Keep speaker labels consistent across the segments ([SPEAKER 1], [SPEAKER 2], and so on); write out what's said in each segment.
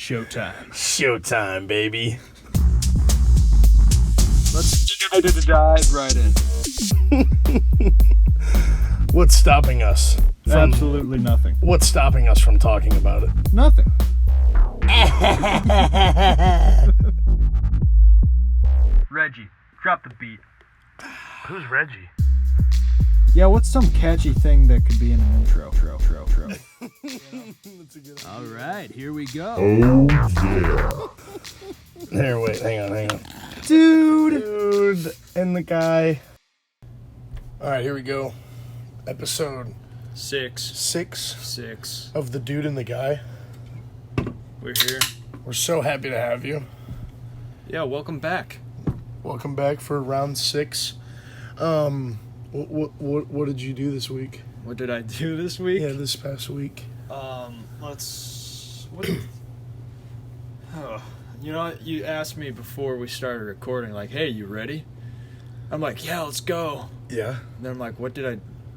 [SPEAKER 1] Showtime.
[SPEAKER 2] Showtime, baby.
[SPEAKER 1] Let's dive right in.
[SPEAKER 2] What's stopping us?
[SPEAKER 1] Absolutely nothing.
[SPEAKER 2] What's stopping us from talking about it?
[SPEAKER 1] Nothing. Reggie, drop the beat.
[SPEAKER 2] Who's Reggie?
[SPEAKER 1] Yeah, what's some catchy thing that could be in an intro? All right, here we go.
[SPEAKER 2] Here, wait, hang on.
[SPEAKER 1] Dude.
[SPEAKER 2] And the guy. All right, here we go. Episode
[SPEAKER 1] Six.
[SPEAKER 2] 6 of The Dude and the Guy.
[SPEAKER 1] We're here.
[SPEAKER 2] We're so happy to have you.
[SPEAKER 1] Yeah, welcome back.
[SPEAKER 2] Welcome back for round 6. What did you do this week?
[SPEAKER 1] What did I do this week?
[SPEAKER 2] Yeah, this past week.
[SPEAKER 1] You know, you asked me before we started recording, like, hey, you ready? I'm like, yeah, let's go.
[SPEAKER 2] Yeah.
[SPEAKER 1] And then I'm like,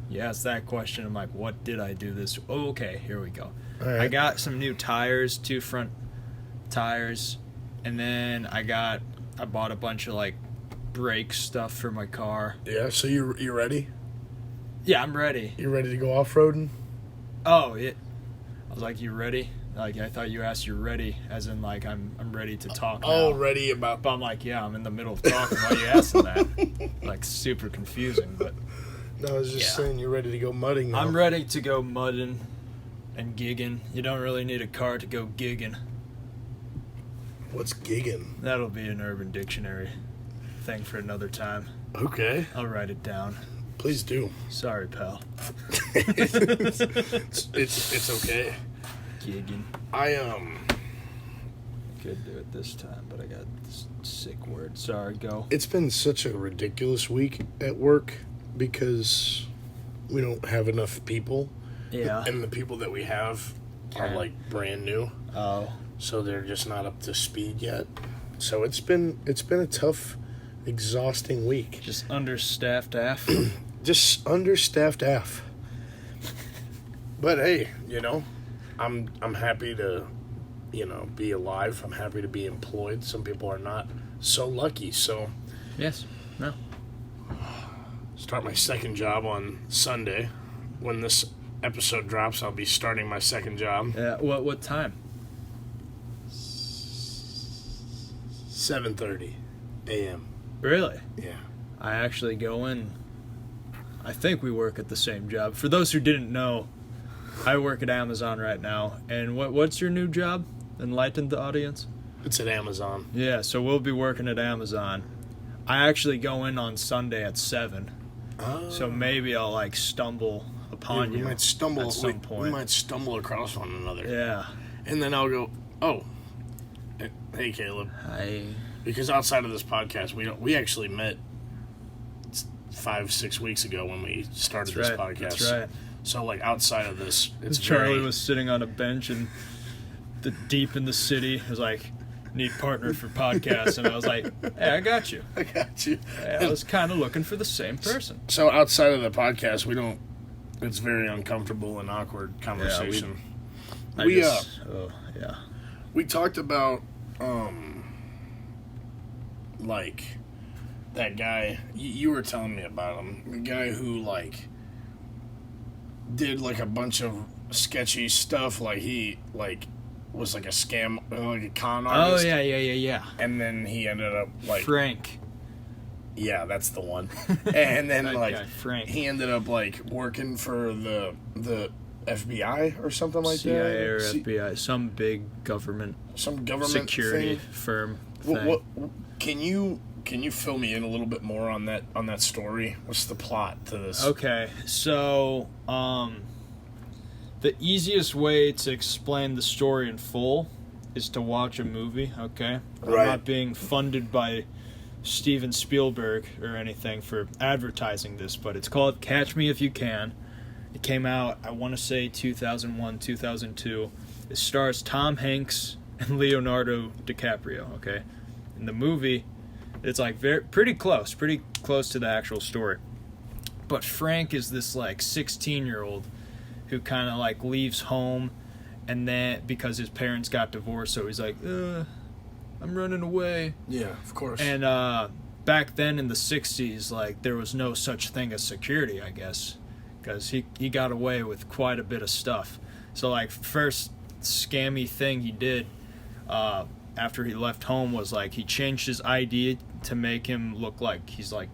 [SPEAKER 1] you asked that question. I'm like, what did I do this? Oh, okay, here we go.
[SPEAKER 2] All right.
[SPEAKER 1] I got some new tires, 2 front tires, and then I bought a bunch of, like, brake stuff for my car.
[SPEAKER 2] Yeah, so you ready?
[SPEAKER 1] Yeah, I'm ready.
[SPEAKER 2] You ready to go off-roading?
[SPEAKER 1] Oh, yeah. I was like, you ready? Like, I thought you asked you ready, as in, like, I'm ready to talk now.
[SPEAKER 2] Oh, ready about...
[SPEAKER 1] But I'm like, yeah, I'm in the middle of talking. Why are you asking that? Like, super confusing, but...
[SPEAKER 2] No, I was just saying you're ready to go mudding now.
[SPEAKER 1] I'm ready to go mudding and gigging. You don't really need a car to go gigging.
[SPEAKER 2] What's gigging?
[SPEAKER 1] That'll be an Urban Dictionary thing for another time.
[SPEAKER 2] Okay.
[SPEAKER 1] I'll write it down.
[SPEAKER 2] Please do.
[SPEAKER 1] Sorry, pal.
[SPEAKER 2] It's okay.
[SPEAKER 1] Gigging. Could do it this time, but I got this sick word. Sorry, go.
[SPEAKER 2] It's been such a ridiculous week at work because we don't have enough people.
[SPEAKER 1] Yeah.
[SPEAKER 2] And the people that we have are like brand new.
[SPEAKER 1] Oh.
[SPEAKER 2] So they're just not up to speed yet. So it's been a tough, exhausting week.
[SPEAKER 1] Just understaffed AF.
[SPEAKER 2] Just understaffed AF. But hey, I'm happy to, be alive. I'm happy to be employed. Some people are not so lucky. So
[SPEAKER 1] Yes. No.
[SPEAKER 2] start my second job on Sunday. When this episode drops, I'll be starting my second job.
[SPEAKER 1] Yeah. What time?
[SPEAKER 2] 7:30 a.m.
[SPEAKER 1] Really?
[SPEAKER 2] Yeah.
[SPEAKER 1] I actually go in. I think we work at the same job. For those who didn't know, I work at Amazon right now. And what's your new job? Enlighten the audience.
[SPEAKER 2] It's at Amazon.
[SPEAKER 1] Yeah, so we'll be working at Amazon. I actually go in on Sunday at 7.
[SPEAKER 2] Oh.
[SPEAKER 1] So maybe I'll stumble upon
[SPEAKER 2] we
[SPEAKER 1] you
[SPEAKER 2] might stumble
[SPEAKER 1] at some point.
[SPEAKER 2] We might stumble across one another.
[SPEAKER 1] Yeah.
[SPEAKER 2] And then I'll go, oh, hey Caleb.
[SPEAKER 1] Hi.
[SPEAKER 2] Because outside of this podcast, we actually met 5-6 weeks ago when we started this podcast.
[SPEAKER 1] That's right.
[SPEAKER 2] So outside of this, it's
[SPEAKER 1] Charlie was sitting on a bench in deep in the city. He was like, need partner for podcasts, and I was like, hey, I got you.
[SPEAKER 2] I got you.
[SPEAKER 1] I was kind of looking for the same person.
[SPEAKER 2] So outside of the podcast, it's very uncomfortable and awkward conversation.
[SPEAKER 1] Yeah,
[SPEAKER 2] we talked about that guy you were telling me about him, the guy who did a bunch of sketchy stuff, he was a scam, a con artist.
[SPEAKER 1] Oh yeah.
[SPEAKER 2] And then he ended up
[SPEAKER 1] Frank.
[SPEAKER 2] Yeah, that's the one. And then
[SPEAKER 1] That guy, Frank.
[SPEAKER 2] he ended up working for the FBI or something like
[SPEAKER 1] CIA
[SPEAKER 2] that.
[SPEAKER 1] or FBI, some big government security
[SPEAKER 2] thing.
[SPEAKER 1] firm thing.
[SPEAKER 2] What can you fill me in a little bit more on that story? What's the plot to this?
[SPEAKER 1] Okay, so the easiest way to explain the story in full is to watch a movie. Okay,
[SPEAKER 2] Right.
[SPEAKER 1] I'm not being funded by Steven Spielberg or anything for advertising this, but it's called Catch Me If You Can. It came out, I want to say 2001, 2002. It stars Tom Hanks and Leonardo DiCaprio, okay? In the movie, it's pretty close to the actual story. But Frank is this 16-year-old who kind of leaves home And then because his parents got divorced, so he's like, I'm running away.
[SPEAKER 2] Yeah, of course.
[SPEAKER 1] And back then in the 60s, like, there was no such thing as security, I guess, because he got away with quite a bit of stuff. So, like, first scammy thing he did after he left home was, like, he changed his ID to make him look like he's, like,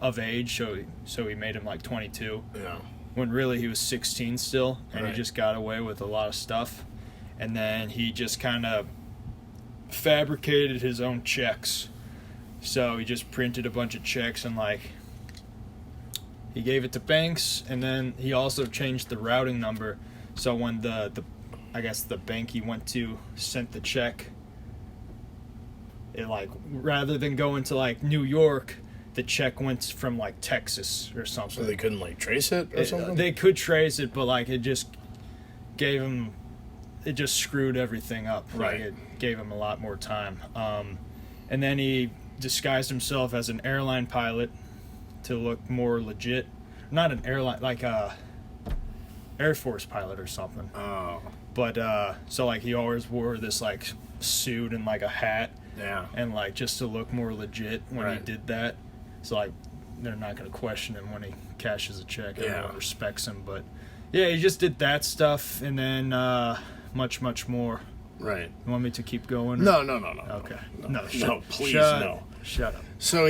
[SPEAKER 1] of age, so he made him, like, 22.
[SPEAKER 2] Yeah.
[SPEAKER 1] When really he was 16 still, and
[SPEAKER 2] Right.
[SPEAKER 1] he just got away with a lot of stuff. And then he just kind of fabricated his own checks. So he just printed a bunch of checks and, like, he gave it to banks, and then he also changed the routing number. So when the I guess the bank he went to sent the check, it, like, rather than going to, like, New York, the check went from, like, Texas or something.
[SPEAKER 2] So they couldn't, like, trace it or something?
[SPEAKER 1] They could trace it, but, like, it just gave him, it just screwed everything up.
[SPEAKER 2] Right.
[SPEAKER 1] Like, it gave him a lot more time. And then he disguised himself as an airline pilot to look more legit. Not an airline, like a Air Force pilot or something.
[SPEAKER 2] Oh.
[SPEAKER 1] But, so, like, he always wore this, like, suit and, like, a hat.
[SPEAKER 2] Yeah.
[SPEAKER 1] And, like, just to look more legit when he
[SPEAKER 2] Right.
[SPEAKER 1] did that. So, like, they're not going to question him when he cashes a check.
[SPEAKER 2] Yeah.
[SPEAKER 1] Everyone respects him. But, yeah, he just did that stuff, and then much, much more.
[SPEAKER 2] Right.
[SPEAKER 1] You want me to keep going?
[SPEAKER 2] No.
[SPEAKER 1] Okay.
[SPEAKER 2] No, please,
[SPEAKER 1] shut,
[SPEAKER 2] no.
[SPEAKER 1] Shut up.
[SPEAKER 2] So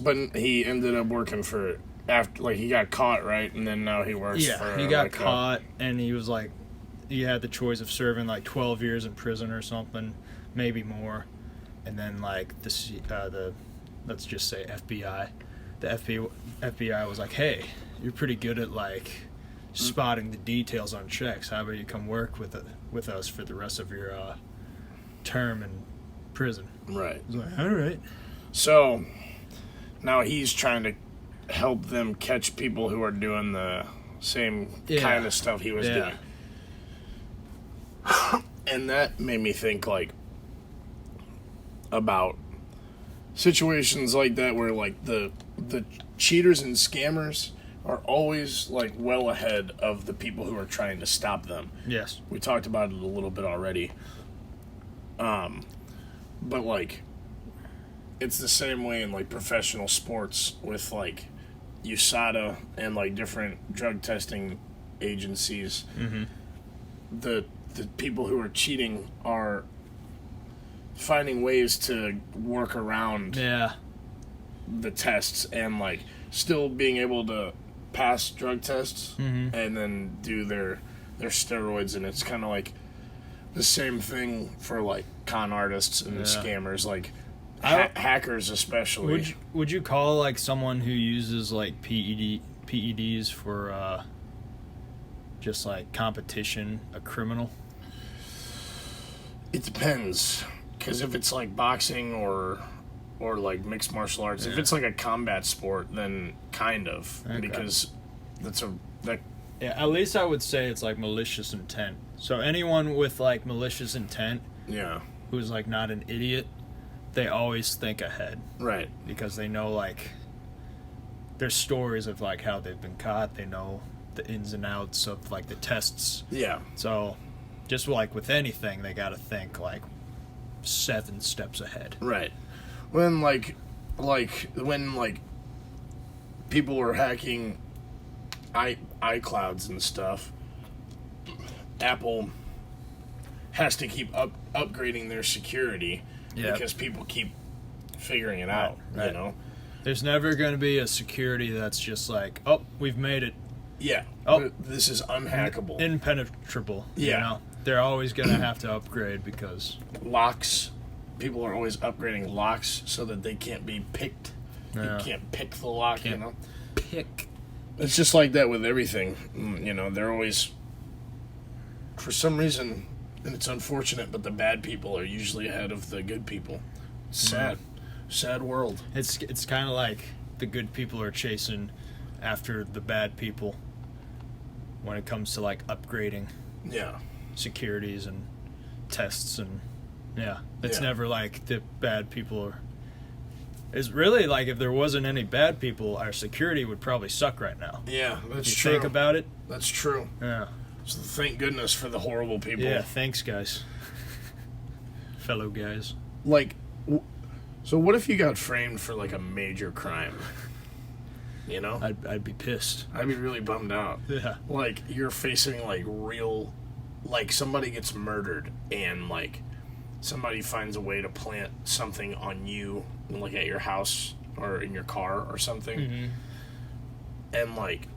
[SPEAKER 2] but he ended up working for, after, like, he got caught, right? And then now he works for...
[SPEAKER 1] Yeah, he got
[SPEAKER 2] like,
[SPEAKER 1] caught, and he was, like, he had the choice of serving, like, 12 years in prison or something, maybe more. And then, like, let's just say FBI. The FBI was like, hey, you're pretty good at, like, spotting the details on checks. How about you come work with us for the rest of your term in prison?
[SPEAKER 2] Right.
[SPEAKER 1] I was like, all right.
[SPEAKER 2] So, now he's trying to help them catch people who are doing the same kind of stuff he was doing. And that made me think, like, about situations like that where, like, the cheaters and scammers are always, like, well ahead of the people who are trying to stop them.
[SPEAKER 1] Yes.
[SPEAKER 2] We talked about it a little bit already. But, like, it's the same way in, like, professional sports with, like, USADA and, like, different drug testing agencies.
[SPEAKER 1] Mm-hmm.
[SPEAKER 2] The people who are cheating are finding ways to work around the tests and, like, still being able to pass drug tests and then do their steroids. And it's kind of like the same thing for, like, con artists and scammers, like hackers especially.
[SPEAKER 1] Would you call, like, someone who uses, like, PEDs for just, like, competition a criminal?
[SPEAKER 2] It depends, because if it's like boxing or like mixed martial arts, if it's like a combat sport, then kind of, because
[SPEAKER 1] at least I would say it's like malicious intent. So anyone with, like, malicious intent, who's, like, not an idiot, they always think ahead,
[SPEAKER 2] right?
[SPEAKER 1] Because they know, like, there's stories of, like, how they've been caught. They know the ins and outs of, like, the tests.
[SPEAKER 2] Yeah.
[SPEAKER 1] So, just like with anything, they got to think, like, 7 steps ahead.
[SPEAKER 2] Right. When, like when people were hacking iClouds and stuff, Apple has to keep upgrading their security because people keep figuring it out,
[SPEAKER 1] right.
[SPEAKER 2] You know?
[SPEAKER 1] There's never going to be a security that's just like, oh, we've made it.
[SPEAKER 2] Yeah.
[SPEAKER 1] Oh,
[SPEAKER 2] this is unhackable.
[SPEAKER 1] Impenetrable.
[SPEAKER 2] Yeah.
[SPEAKER 1] You know? They're always going to have to upgrade because...
[SPEAKER 2] Locks. People are always upgrading locks so that they can't be picked.
[SPEAKER 1] Yeah.
[SPEAKER 2] You can't pick the lock,
[SPEAKER 1] Can't
[SPEAKER 2] you know?
[SPEAKER 1] pick.
[SPEAKER 2] It's just like that with everything. You know, they're always... For some reason, and it's unfortunate, but the bad people are usually ahead of the good people. It's sad. Sad world.
[SPEAKER 1] It's kind of like the good people are chasing after the bad people when it comes to, like, upgrading securities and tests and it's never like the bad people are. It's really like if there wasn't any bad people, our security would probably suck right now.
[SPEAKER 2] Yeah, that's
[SPEAKER 1] you
[SPEAKER 2] true.
[SPEAKER 1] Think about it.
[SPEAKER 2] That's true.
[SPEAKER 1] Yeah.
[SPEAKER 2] So thank goodness for the horrible people.
[SPEAKER 1] Yeah, thanks, guys. Fellow guys.
[SPEAKER 2] Like, so what if you got framed for, like, a major crime? You know?
[SPEAKER 1] I'd be pissed.
[SPEAKER 2] I'd be really bummed out.
[SPEAKER 1] Yeah.
[SPEAKER 2] Like, you're facing, like, real... Like, somebody gets murdered, and, like, somebody finds a way to plant something on you, like, at your house or in your car or something.
[SPEAKER 1] Mm-hmm.
[SPEAKER 2] And, like,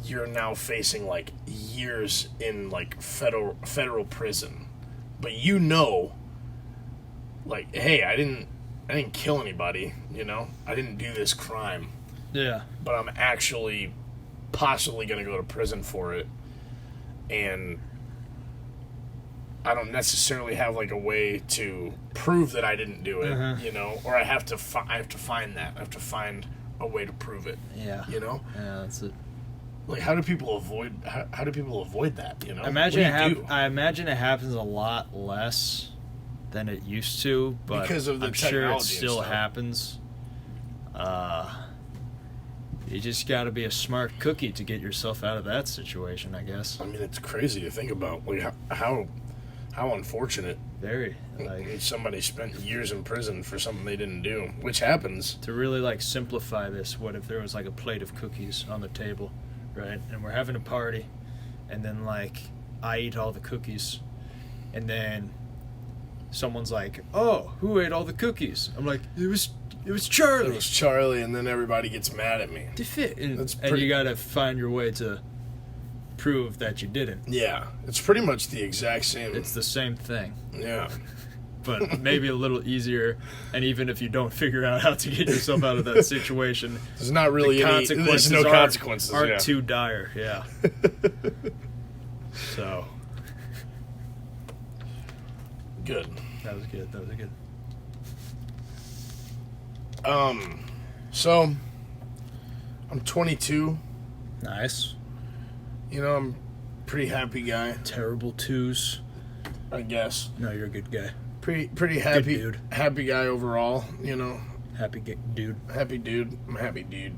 [SPEAKER 2] you're now facing, like, years in, like, federal prison. But you know, like, hey, I didn't kill anybody, you know? I didn't do this crime.
[SPEAKER 1] Yeah.
[SPEAKER 2] But I'm actually possibly going to go to prison for it. And I don't necessarily have, like, a way to prove that I didn't do it, you know? Or I have to find that. I have to find a way to prove it.
[SPEAKER 1] Yeah.
[SPEAKER 2] You know?
[SPEAKER 1] Yeah, that's it.
[SPEAKER 2] Like, how do people avoid that, you know?
[SPEAKER 1] I imagine it happens a lot less than it used to, but
[SPEAKER 2] because of the
[SPEAKER 1] I'm sure it
[SPEAKER 2] technology
[SPEAKER 1] still
[SPEAKER 2] and stuff.
[SPEAKER 1] happens. You just got to be a smart cookie to get yourself out of that situation, I guess.
[SPEAKER 2] I mean, it's crazy to think about. Like, how unfortunate.
[SPEAKER 1] Very. Like,
[SPEAKER 2] Somebody spent years in prison for something they didn't do, which happens.
[SPEAKER 1] to really, like, simplify this, what if there was, like, a plate of cookies on the table, right? And we're having a party, and then, like, I eat all the cookies, and then someone's like, oh, who ate all the cookies? I'm like, it was Charlie.
[SPEAKER 2] It was Charlie, and then everybody gets mad at me.
[SPEAKER 1] And you gotta find your way to prove that you didn't.
[SPEAKER 2] Yeah, it's pretty much the exact same.
[SPEAKER 1] It's the same thing,
[SPEAKER 2] Yeah.
[SPEAKER 1] but maybe a little easier. And even if you don't figure out how to get yourself out of that situation,
[SPEAKER 2] There's not really
[SPEAKER 1] consequences
[SPEAKER 2] there's no consequences.
[SPEAKER 1] aren't
[SPEAKER 2] yeah.
[SPEAKER 1] too dire. Yeah. So
[SPEAKER 2] Good.
[SPEAKER 1] that was good.
[SPEAKER 2] So I'm 22.
[SPEAKER 1] Nice.
[SPEAKER 2] You know, I'm a pretty happy guy,
[SPEAKER 1] Terrible twos.
[SPEAKER 2] I guess.
[SPEAKER 1] No, you're a good guy.
[SPEAKER 2] Pretty happy,
[SPEAKER 1] dude.
[SPEAKER 2] happy guy overall. You know,
[SPEAKER 1] Dude.
[SPEAKER 2] happy dude. I'm a happy dude.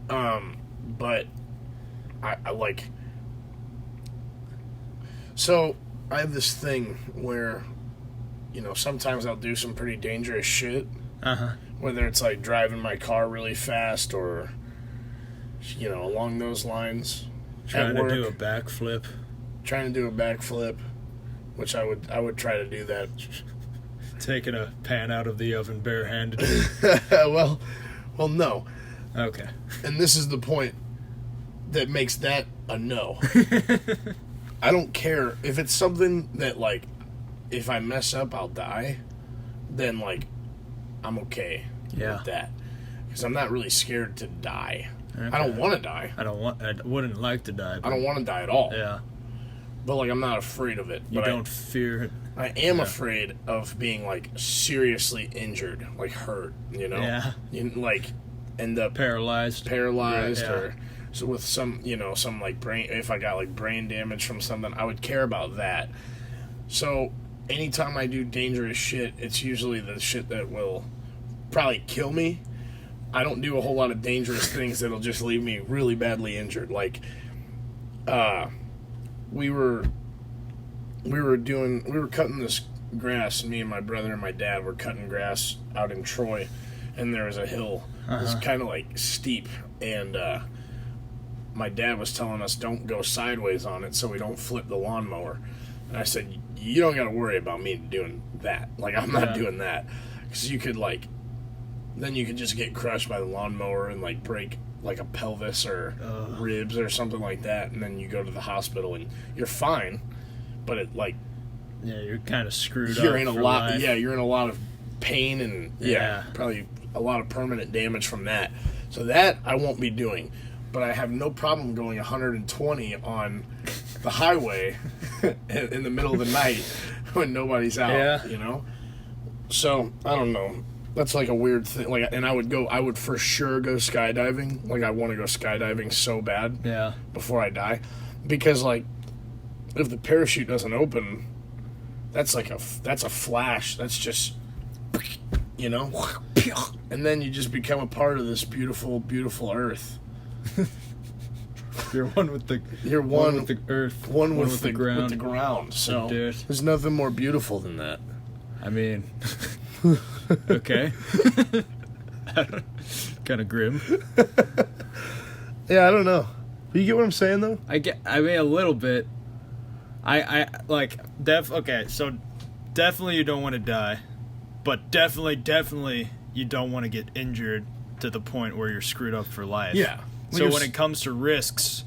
[SPEAKER 2] But I like. So I have this thing where, you know, sometimes I'll do some pretty dangerous shit. Whether it's like driving my car really fast or, you know, along those lines.
[SPEAKER 1] Trying
[SPEAKER 2] At
[SPEAKER 1] to do
[SPEAKER 2] work,
[SPEAKER 1] a backflip.
[SPEAKER 2] trying to do a backflip, which I would try to do that.
[SPEAKER 1] Taking a pan out of the oven barehanded.
[SPEAKER 2] well, no.
[SPEAKER 1] Okay.
[SPEAKER 2] And this is the point that makes that a no. I don't care if it's something that, like, if I mess up, I'll die. Then, like, I'm okay
[SPEAKER 1] Yeah.
[SPEAKER 2] with that, because I'm not really scared to die.
[SPEAKER 1] Okay.
[SPEAKER 2] I don't want to die.
[SPEAKER 1] I wouldn't like to die.
[SPEAKER 2] I don't want to die at all.
[SPEAKER 1] Yeah.
[SPEAKER 2] But, like, I'm not afraid of it.
[SPEAKER 1] You
[SPEAKER 2] But
[SPEAKER 1] don't fear it.
[SPEAKER 2] I am afraid of being, like, seriously injured, like hurt. You know.
[SPEAKER 1] Yeah.
[SPEAKER 2] You like end up
[SPEAKER 1] Paralyzed.
[SPEAKER 2] paralyzed
[SPEAKER 1] Right, yeah.
[SPEAKER 2] or so with some, you know, some like brain, if I got like brain damage from something, I would care about that. So anytime I do dangerous shit, it's usually the shit that will probably kill me. I don't do a whole lot of dangerous things that'll just leave me really badly injured. Like we were cutting this grass, and me and my brother and my dad were cutting grass out in Troy, and there was a hill. It was kind of like steep, and my dad was telling us don't go sideways on it so we don't flip the lawnmower. And I said, you don't got to worry about me doing that. Like, I'm not doing that. Because you could, like, then you could just get crushed by the lawnmower and, like, break, like, a pelvis or ribs or something like that. And then you go to the hospital and you're fine. But it, like...
[SPEAKER 1] Yeah, you're kind of screwed
[SPEAKER 2] You're
[SPEAKER 1] up
[SPEAKER 2] in a
[SPEAKER 1] for
[SPEAKER 2] lot...
[SPEAKER 1] life.
[SPEAKER 2] Yeah, you're in a lot of pain and,
[SPEAKER 1] Yeah.
[SPEAKER 2] probably a lot of permanent damage from that. So that I won't be doing. But I have no problem going 120 on the highway in the middle of the night when nobody's out, you know? So, I don't know. That's like a weird thing. Like, and I would for sure go skydiving. Like, I want to go skydiving so bad before I die. Because, like, if the parachute doesn't open, that's a flash. That's just, you know? And then you just become a part of this beautiful, beautiful earth.
[SPEAKER 1] You're one with the.
[SPEAKER 2] You're one
[SPEAKER 1] with the earth.
[SPEAKER 2] One with the
[SPEAKER 1] ground.
[SPEAKER 2] With the ground. So
[SPEAKER 1] dude.
[SPEAKER 2] There's nothing more beautiful than that.
[SPEAKER 1] I mean, okay. Kind of grim.
[SPEAKER 2] Yeah, I don't know. You get what I'm saying though?
[SPEAKER 1] I mean, a little bit. I like okay, so definitely you don't want to die, but definitely you don't want to get injured to the point where you're screwed up for life.
[SPEAKER 2] Yeah.
[SPEAKER 1] So when it comes to risks,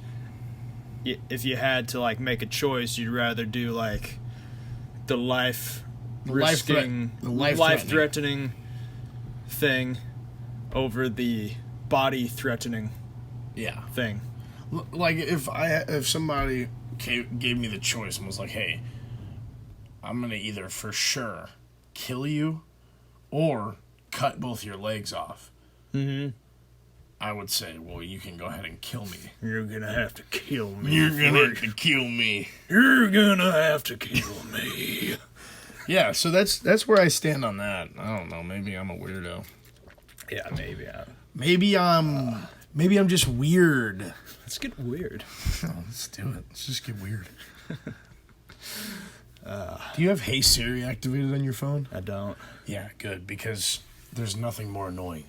[SPEAKER 1] if you had to like make a choice, you'd rather do like the life-threatening thing over the body-threatening thing.
[SPEAKER 2] Like if somebody gave me the choice and was like, "Hey, I'm gonna either for sure kill you or cut both your legs off," I would say, "Well, you can go ahead and kill me.
[SPEAKER 1] You're gonna have to kill me.
[SPEAKER 2] You're gonna have to kill me.
[SPEAKER 1] You're gonna have to kill me."
[SPEAKER 2] Yeah, so that's where I stand on that. I don't know. Maybe I'm a weirdo.
[SPEAKER 1] Yeah, maybe.
[SPEAKER 2] Maybe I'm just weird.
[SPEAKER 1] Let's get weird.
[SPEAKER 2] Oh, let's do it. Let's just get weird. Do you have Hey Siri activated on your phone?
[SPEAKER 1] I don't.
[SPEAKER 2] Yeah, good, because there's nothing more annoying.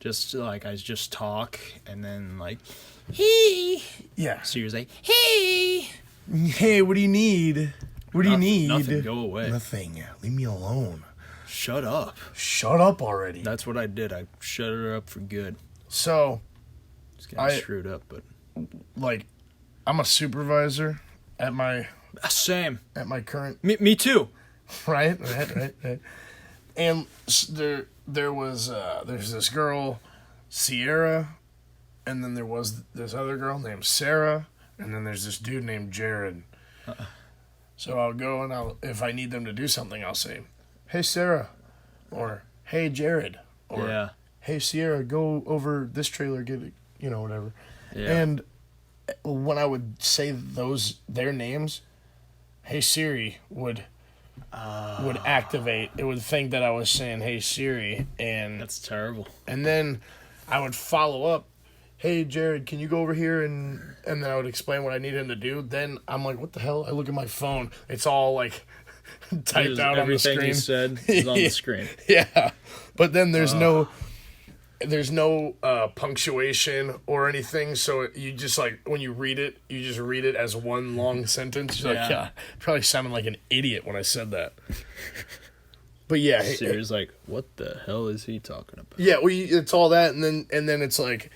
[SPEAKER 1] Just like I just talk and then like, hey.
[SPEAKER 2] Yeah.
[SPEAKER 1] Siri's like, hey.
[SPEAKER 2] Hey, what do you need? What do you need?
[SPEAKER 1] Nothing. Go away.
[SPEAKER 2] Nothing. Leave me alone.
[SPEAKER 1] Shut up.
[SPEAKER 2] Shut up already.
[SPEAKER 1] That's what I did. I shut her up for good.
[SPEAKER 2] So,
[SPEAKER 1] Just got screwed up, but
[SPEAKER 2] like, I'm a supervisor at my
[SPEAKER 1] same
[SPEAKER 2] at my current.
[SPEAKER 1] Me too.
[SPEAKER 2] Right. And there's this girl, Sierra, and then there was this other girl named Sarah, and then there's this dude named Jared. So I'll go and if I need them to do something, I'll say, "Hey Sarah," or "Hey Jared," or "Hey Sierra, go over this trailer, get it, whatever." Yeah. And when I would say their names, Hey Siri would activate. It would think that I was saying Hey Siri, and
[SPEAKER 1] that's terrible.
[SPEAKER 2] And then I would follow up, "Hey Jared, can you go over here?" And then I would explain what I need him to do. Then I'm like, what the hell? I look at my phone. It's all like typed out on the screen.
[SPEAKER 1] Everything you said is on the screen.
[SPEAKER 2] Yeah. But then there's no punctuation or anything, so you just like when you read it, you just read it as one long sentence. You're like, yeah, probably sounded like an idiot when I said that. But yeah,
[SPEAKER 1] Siri's like, what the hell is he talking about?
[SPEAKER 2] Yeah, well, it's all that, and then it's like,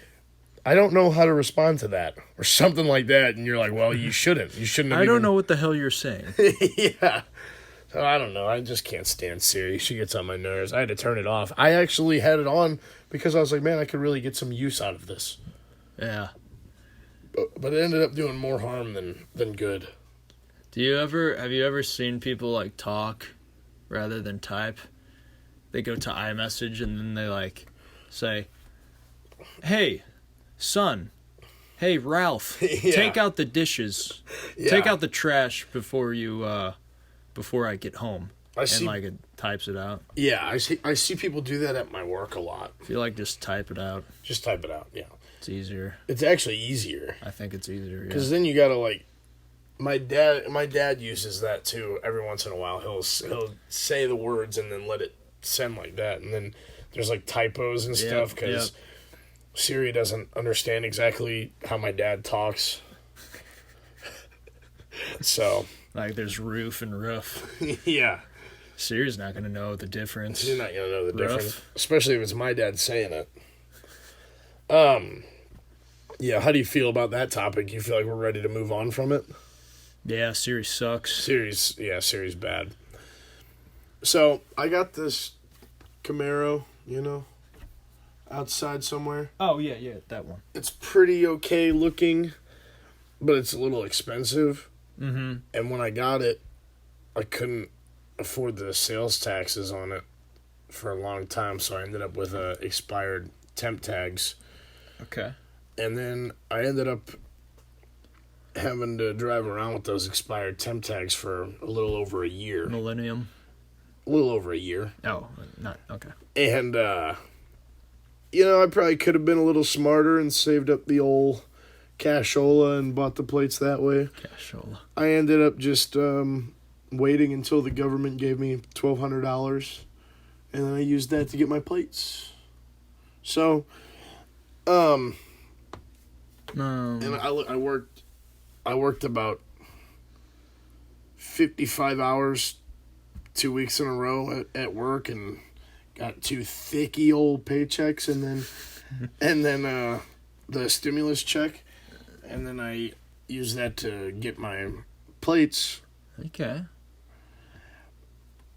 [SPEAKER 2] I don't know how to respond to that or something like that, and you're like, well, you shouldn't. You shouldn't.
[SPEAKER 1] I don't know what the hell you're saying.
[SPEAKER 2] Yeah. So I don't know. I just can't stand Siri. She gets on my nerves. I had to turn it off. I actually had it on because I was like, man, I could really get some use out of this.
[SPEAKER 1] Yeah.
[SPEAKER 2] But it ended up doing more harm than good.
[SPEAKER 1] Have you ever seen people like talk rather than type? They go to iMessage and then they like say, "Hey, son. Hey, Ralph. Take out the dishes. Yeah. Take out the trash before I get home." Like it types it out.
[SPEAKER 2] Yeah, I see people do that at my work a lot.
[SPEAKER 1] I feel like just type it out.
[SPEAKER 2] Just type it out, yeah.
[SPEAKER 1] It's easier.
[SPEAKER 2] It's actually easier.
[SPEAKER 1] I think it's easier, yeah.
[SPEAKER 2] Because then you gotta like, my dad uses that too. Every once in a while, he'll say the words and then let it send like that, and then there's like typos and stuff because Siri doesn't understand exactly how my dad talks. So
[SPEAKER 1] like there's roof and roof.
[SPEAKER 2] Yeah.
[SPEAKER 1] Siri's not going to know the difference.
[SPEAKER 2] She's not going to know the difference. Especially if it's my dad saying it. Yeah, how do you feel about that topic? You feel like we're ready to move on from it?
[SPEAKER 1] Yeah, Siri sucks.
[SPEAKER 2] Siri's bad. So, I got this Camaro, outside somewhere.
[SPEAKER 1] Oh, yeah, that one.
[SPEAKER 2] It's pretty okay looking, but it's a little expensive.
[SPEAKER 1] Mm-hmm.
[SPEAKER 2] And when I got it, I couldn't afford the sales taxes on it for a long time, so I ended up with expired temp tags.
[SPEAKER 1] Okay.
[SPEAKER 2] And then I ended up having to drive around with those expired temp tags for a little over a year.
[SPEAKER 1] Millennium?
[SPEAKER 2] A little over a year.
[SPEAKER 1] Oh, not, okay.
[SPEAKER 2] And, I probably could have been a little smarter and saved up the old cashola and bought the plates that way.
[SPEAKER 1] Cashola.
[SPEAKER 2] I ended up just waiting until the government gave me $1,200, and then I used that to get my plates. So, and I worked about 55 hours 2 weeks in a row at work, and got 2 thicky old paychecks, and then the stimulus check, and then I used that to get my plates.
[SPEAKER 1] Okay.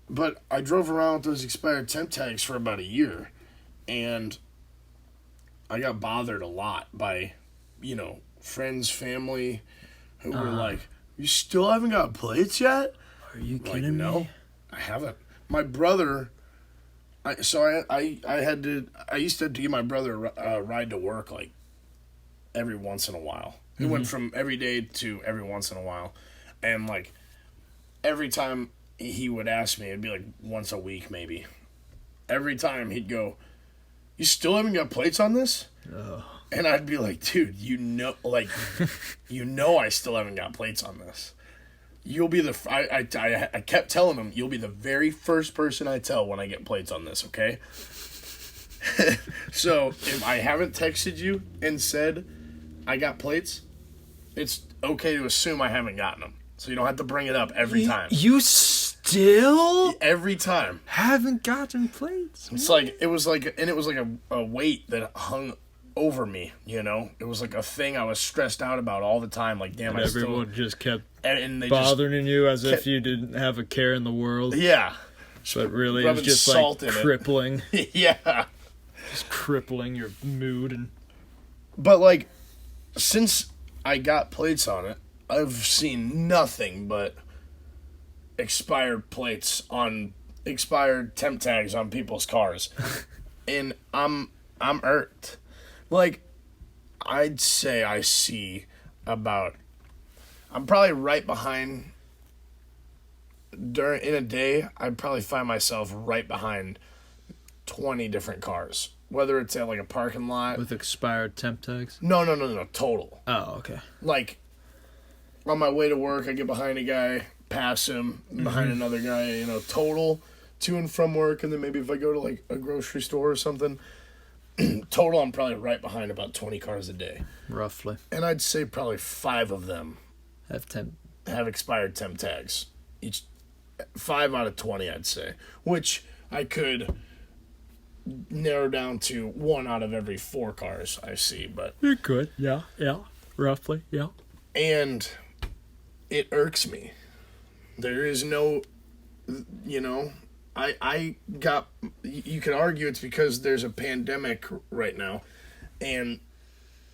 [SPEAKER 2] But I drove around with those expired temp tags for about a year, and I got bothered a lot by, friends, family, who were like, "You still haven't got plates yet?"
[SPEAKER 1] Are you kidding me?
[SPEAKER 2] No, I haven't. My brother, I used to have to give my brother a ride to work like every once in a while. He went from every day to every once in a while, and like every time he would ask me, it'd be like once a week maybe. Every time he'd go, "You still haven't got plates on this?" And I'd be like, "Dude, I still haven't got plates on this. You'll be I kept telling him, you'll be the very first person I tell when I get plates on this, okay?" So if I haven't texted you and said I got plates, it's okay to assume I haven't gotten them. So you don't have to bring it up every time.
[SPEAKER 1] You still
[SPEAKER 2] Every time.
[SPEAKER 1] haven't gotten plates?
[SPEAKER 2] It's like, it was like a weight that hung over me, It was like a thing I was stressed out about all the time. Like, damn,
[SPEAKER 1] And everyone just kept
[SPEAKER 2] and they
[SPEAKER 1] bothering you as if you didn't have a care in the world.
[SPEAKER 2] Yeah.
[SPEAKER 1] But really, it was
[SPEAKER 2] Rubbing
[SPEAKER 1] just
[SPEAKER 2] salt
[SPEAKER 1] like
[SPEAKER 2] in it.
[SPEAKER 1] crippling.
[SPEAKER 2] Yeah.
[SPEAKER 1] Just crippling your mood. And
[SPEAKER 2] But, like, since I got plates on it, I've seen nothing but expired plates on expired temp tags on people's cars. And I'm irked. Like, I'd say I see about, I'm probably right behind, in a day, I'd probably find myself right behind 20 different cars. Whether it's at like a parking lot.
[SPEAKER 1] with expired temp tags?
[SPEAKER 2] No, total.
[SPEAKER 1] Oh, okay.
[SPEAKER 2] Like, on my way to work, I get behind a guy, pass him, behind another guy, total to and from work. And then maybe if I go to like a grocery store or something, total, I'm probably right behind about 20 cars a day.
[SPEAKER 1] Roughly.
[SPEAKER 2] And I'd say probably 5 of them
[SPEAKER 1] Have
[SPEAKER 2] expired temp tags. Each 5 out of 20, I'd say. Which I could narrow down to 1 out of every 4 cars I see. But
[SPEAKER 1] You could, yeah. Roughly, yeah.
[SPEAKER 2] and it irks me. There is no, I got, you could argue it's because there's a pandemic right now, and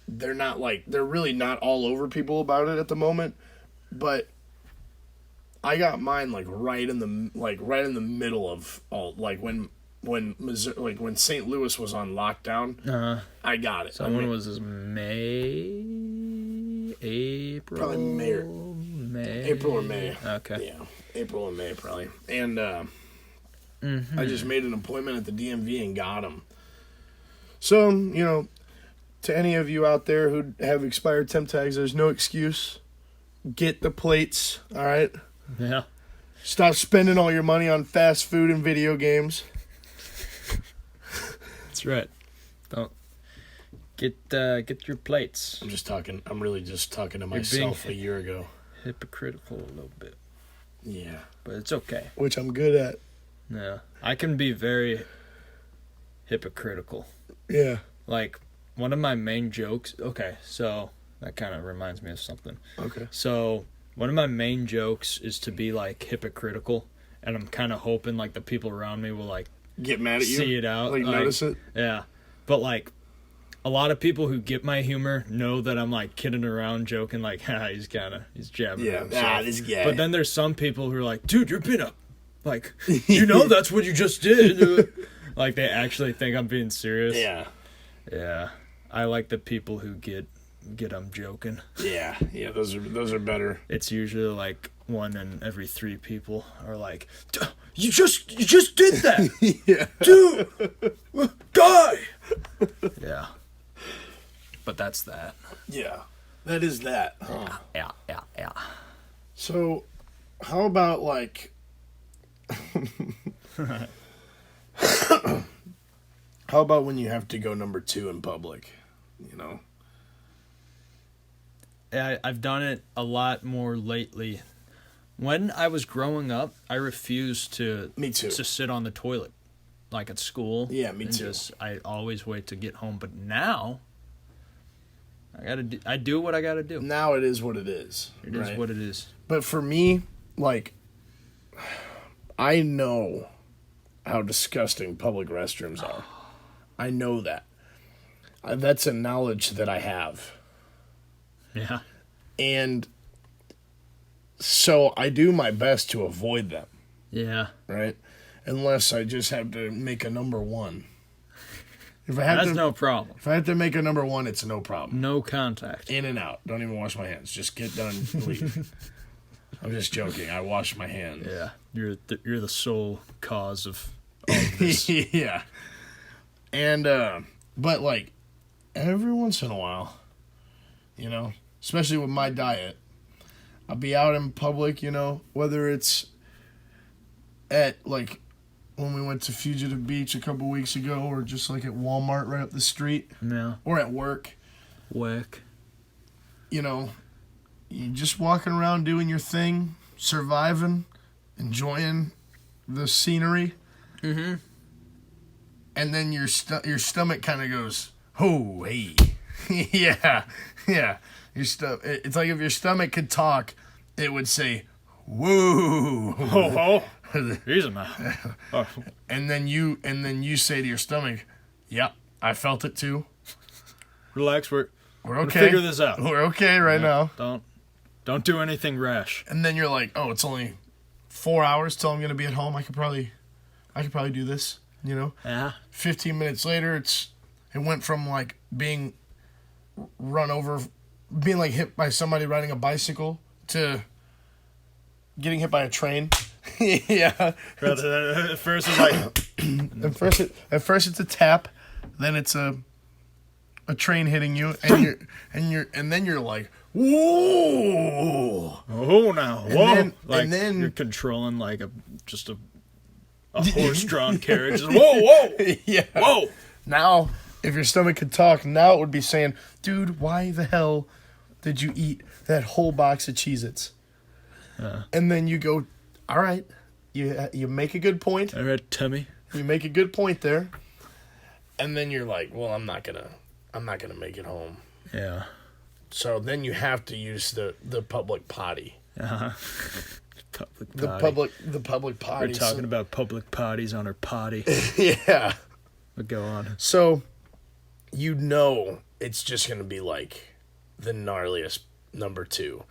[SPEAKER 2] they're really not all over people about it at the moment, but I got mine right in the middle of all, when Missouri, when St. Louis was on lockdown. I got it.
[SPEAKER 1] So when was this? May, April?
[SPEAKER 2] Probably May. April or May.
[SPEAKER 1] Okay.
[SPEAKER 2] Yeah, April and May probably. And I just made an appointment at the DMV and got them. So, to any of you out there who have expired temp tags, there's no excuse. Get the plates, all right?
[SPEAKER 1] Yeah.
[SPEAKER 2] Stop spending all your money on fast food and video games.
[SPEAKER 1] That's right. Don't get your plates.
[SPEAKER 2] I'm really just talking to myself a year ago.
[SPEAKER 1] Hypocritical a little bit.
[SPEAKER 2] Yeah.
[SPEAKER 1] But it's okay.
[SPEAKER 2] Which I'm good at.
[SPEAKER 1] Yeah. I can be very hypocritical.
[SPEAKER 2] Yeah.
[SPEAKER 1] Like, one of my main jokes... Okay, so that kind of reminds me of something.
[SPEAKER 2] Okay.
[SPEAKER 1] So, one of my main jokes is to be, hypocritical. And I'm kind of hoping, the people around me will,
[SPEAKER 2] get mad at you?
[SPEAKER 1] see it out.
[SPEAKER 2] Notice it?
[SPEAKER 1] Yeah. But, a lot of people who get my humor know that I'm, kidding around, joking, he's jabbing at himself.
[SPEAKER 2] This guy.
[SPEAKER 1] But then there's some people who are like, dude, you're being a... that's what you just did. They actually think I'm being serious.
[SPEAKER 2] Yeah.
[SPEAKER 1] Yeah. I like the people who get I'm joking.
[SPEAKER 2] Yeah. Yeah, those are better.
[SPEAKER 1] It's usually 1 in every 3 people are like, you just did that.
[SPEAKER 2] Yeah.
[SPEAKER 1] Dude, guy. Yeah. But that's that.
[SPEAKER 2] Yeah. That is that. Huh?
[SPEAKER 1] Yeah.
[SPEAKER 2] So, how about like? How about when you have to go number 2 in public? You know.
[SPEAKER 1] I've done it a lot more lately. When I was growing up, I refused to
[SPEAKER 2] Me too.
[SPEAKER 1] to sit on the toilet, like at school.
[SPEAKER 2] Yeah, me too.
[SPEAKER 1] I always wait to get home. But now, I do what I gotta do.
[SPEAKER 2] Now it is what it is.
[SPEAKER 1] It is what it is.
[SPEAKER 2] But for me, like, I know how disgusting public restrooms are. I know that. That's a knowledge that I have.
[SPEAKER 1] Yeah.
[SPEAKER 2] And so I do my best to avoid them,
[SPEAKER 1] Yeah.
[SPEAKER 2] right? Unless I just have to make a number 1. If I
[SPEAKER 1] That's no problem.
[SPEAKER 2] If I have to make a number 1, it's no problem.
[SPEAKER 1] No contact.
[SPEAKER 2] In and out. Don't even wash my hands. Just get done, leave. I'm just joking. I wash my hands.
[SPEAKER 1] Yeah. You're the sole cause of all of this.
[SPEAKER 2] Yeah. And but like every once in a while, you know, especially with my diet, I'll be out in public, you know, whether it's at like when we went to Fugitive Beach a couple weeks ago, or just like at Walmart right up the street,
[SPEAKER 1] Yeah.
[SPEAKER 2] or at work.
[SPEAKER 1] Work.
[SPEAKER 2] You know, you just walking around doing your thing, surviving, enjoying the scenery.
[SPEAKER 1] Mm-hmm.
[SPEAKER 2] And then your stomach kind of goes, oh, hey. yeah. It's like if your stomach could talk, it would say, whoa.
[SPEAKER 1] Oh. He's a man. Oh.
[SPEAKER 2] And then you say to your stomach, yep, I felt it too.
[SPEAKER 1] Relax, we're
[SPEAKER 2] okay.
[SPEAKER 1] We'll figure this out.
[SPEAKER 2] We're okay right now.
[SPEAKER 1] Don't do anything rash.
[SPEAKER 2] And then you're like, oh, it's only 4 hours till I'm gonna be at home. I could probably do this, you know?
[SPEAKER 1] Yeah.
[SPEAKER 2] 15 minutes later, it went from like being run over, being like hit by somebody riding a bicycle, to getting hit by a train. Yeah.
[SPEAKER 1] At first it's like
[SPEAKER 2] At first it's a tap, then it's a train hitting you, and then you're like, whoa.
[SPEAKER 1] Oh, now, whoa!
[SPEAKER 2] And then
[SPEAKER 1] you're controlling like a horse-drawn carriage. Whoa, whoa,
[SPEAKER 2] yeah.
[SPEAKER 1] whoa!
[SPEAKER 2] Now, if your stomach could talk, now it would be saying, dude, why the hell did you eat that whole box of Cheez-Its? And then you go, all right, you make a good point.
[SPEAKER 1] All right, tummy.
[SPEAKER 2] You make a good point there. And then you're like, well, I'm not gonna make it home.
[SPEAKER 1] Yeah.
[SPEAKER 2] So then you have to use the public potty.
[SPEAKER 1] Uh-huh. Public potty.
[SPEAKER 2] The public potty.
[SPEAKER 1] We're talking about public potties on our potty.
[SPEAKER 2] Yeah.
[SPEAKER 1] But go on.
[SPEAKER 2] So, you know it's just going to be like the gnarliest number 2.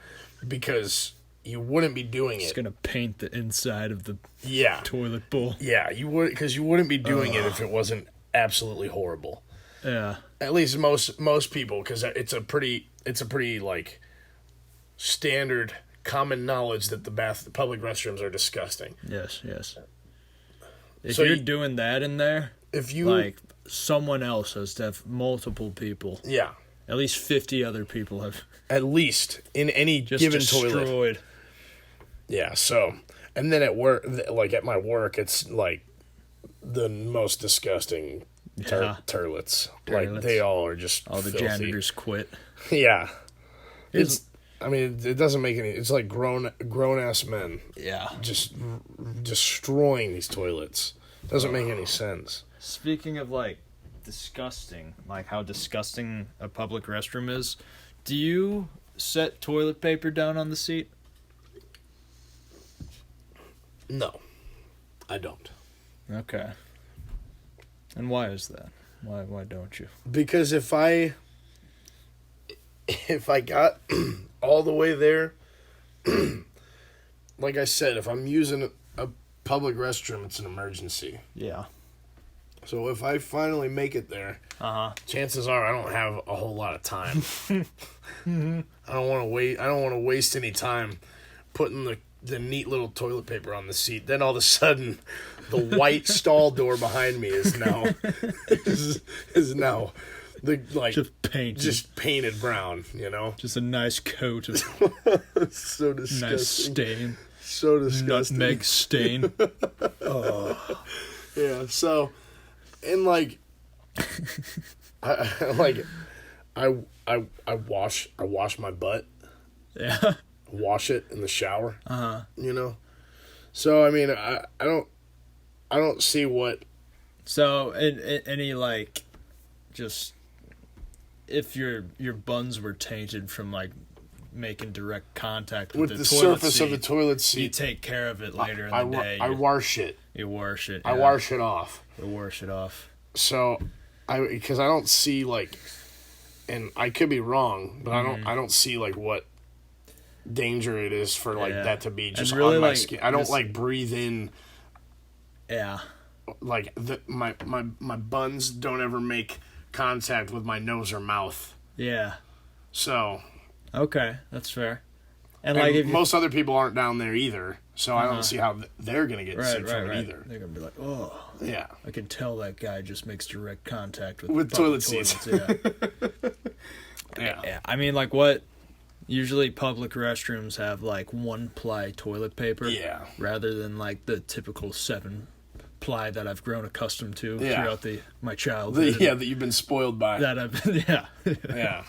[SPEAKER 2] Because you wouldn't be doing
[SPEAKER 1] It's
[SPEAKER 2] it.
[SPEAKER 1] going to paint the inside of the
[SPEAKER 2] Yeah.
[SPEAKER 1] toilet bowl.
[SPEAKER 2] Yeah, you would, because you wouldn't be doing it if it wasn't absolutely horrible.
[SPEAKER 1] Yeah.
[SPEAKER 2] At least most people, because it's a pretty like standard common knowledge that the public restrooms are disgusting.
[SPEAKER 1] Yes. If
[SPEAKER 2] So
[SPEAKER 1] you're doing that in there,
[SPEAKER 2] if you
[SPEAKER 1] like, someone else has to have multiple people.
[SPEAKER 2] Yeah.
[SPEAKER 1] At least 50 other people have
[SPEAKER 2] At least in any
[SPEAKER 1] just
[SPEAKER 2] given
[SPEAKER 1] destroyed.
[SPEAKER 2] toilet. Yeah, so, and then at work, like at my work, it's like the most disgusting turlets. Like, they all are just
[SPEAKER 1] all the
[SPEAKER 2] filthy.
[SPEAKER 1] janitors quit.
[SPEAKER 2] Yeah. It doesn't make any, it's like grown ass men.
[SPEAKER 1] Yeah.
[SPEAKER 2] Just destroying these toilets. Doesn't make any sense.
[SPEAKER 1] Speaking of, like, disgusting, like how disgusting a public restroom is, do you set toilet paper down on the seat?
[SPEAKER 2] No, I don't.
[SPEAKER 1] Okay. And why is that? Why don't you?
[SPEAKER 2] Because if I got all the way there, like I said, if I'm using a public restroom, it's an emergency.
[SPEAKER 1] Yeah.
[SPEAKER 2] So if I finally make it there, chances are I don't have a whole lot of time. I don't want to waste any time putting the neat little toilet paper on the seat. Then all of a sudden, the white stall door behind me is now The like
[SPEAKER 1] just
[SPEAKER 2] painted brown,
[SPEAKER 1] Just a nice coat of
[SPEAKER 2] so disgusting.
[SPEAKER 1] nice stain.
[SPEAKER 2] So disgusting.
[SPEAKER 1] Nutmeg stain.
[SPEAKER 2] Oh. Yeah, so and like I wash my butt.
[SPEAKER 1] Yeah.
[SPEAKER 2] Wash it in the shower.
[SPEAKER 1] Uh-huh.
[SPEAKER 2] So I mean I don't see what.
[SPEAKER 1] So any like just if your buns were tainted from like making direct contact with
[SPEAKER 2] the
[SPEAKER 1] toilet
[SPEAKER 2] surface
[SPEAKER 1] seat,
[SPEAKER 2] of the toilet seat,
[SPEAKER 1] you take care of it later in the day.
[SPEAKER 2] I wash it.
[SPEAKER 1] You wash it.
[SPEAKER 2] I wash it off.
[SPEAKER 1] You wash it off.
[SPEAKER 2] So because I don't see like, and I could be wrong, but I don't see like what danger it is for like that to be just really on my skin. I don't like breathe in.
[SPEAKER 1] Yeah.
[SPEAKER 2] Like my buns don't ever make contact with my nose or mouth.
[SPEAKER 1] Yeah.
[SPEAKER 2] So.
[SPEAKER 1] Okay, that's fair.
[SPEAKER 2] And like if most other people aren't down there either, so I don't see how they're gonna get sick from it either.
[SPEAKER 1] They're gonna be like, oh,
[SPEAKER 2] yeah,
[SPEAKER 1] I can tell that guy just makes direct contact with
[SPEAKER 2] toilet seats.
[SPEAKER 1] Yeah.
[SPEAKER 2] Yeah.
[SPEAKER 1] I mean, like what? Usually, public restrooms have like 1-ply toilet paper.
[SPEAKER 2] Yeah.
[SPEAKER 1] Rather than like the typical 7-ply that I've grown accustomed to throughout my childhood.
[SPEAKER 2] That you've been spoiled by.
[SPEAKER 1] That I've
[SPEAKER 2] Yeah.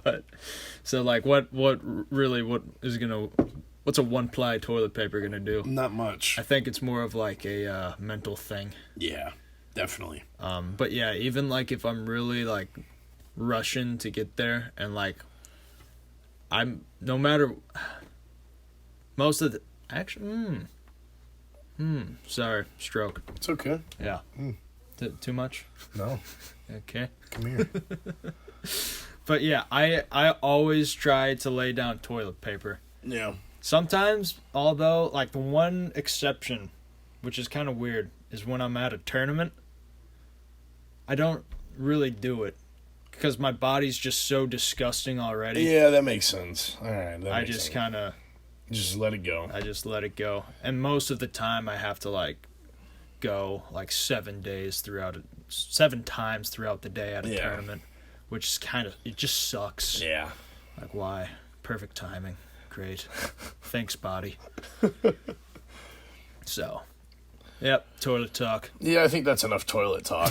[SPEAKER 1] But so like what's a 1-ply toilet paper gonna do?
[SPEAKER 2] Not much.
[SPEAKER 1] I think it's more of like a mental thing.
[SPEAKER 2] Yeah, definitely.
[SPEAKER 1] But yeah, even like if I'm really like rushing to get there and like I'm no matter most of the actually sorry, stroke.
[SPEAKER 2] It's okay.
[SPEAKER 1] Yeah. Too much?
[SPEAKER 2] No.
[SPEAKER 1] Okay.
[SPEAKER 2] Come here.
[SPEAKER 1] But yeah, I always try to lay down toilet paper.
[SPEAKER 2] Yeah.
[SPEAKER 1] Sometimes, although, like the one exception, which is kind of weird, is when I'm at a tournament, I don't really do it. Because my body's just so disgusting already.
[SPEAKER 2] Yeah, that makes sense. All right.
[SPEAKER 1] I just kind of...
[SPEAKER 2] Just let it go.
[SPEAKER 1] I just let it go. And most of the time I have to, like, go, like, 7 times throughout the day at a tournament. Which is kind of... It just sucks.
[SPEAKER 2] Yeah.
[SPEAKER 1] Like, why? Perfect timing. Great. Thanks, body. So... Yep, toilet talk.
[SPEAKER 2] Yeah, I think that's enough toilet talk.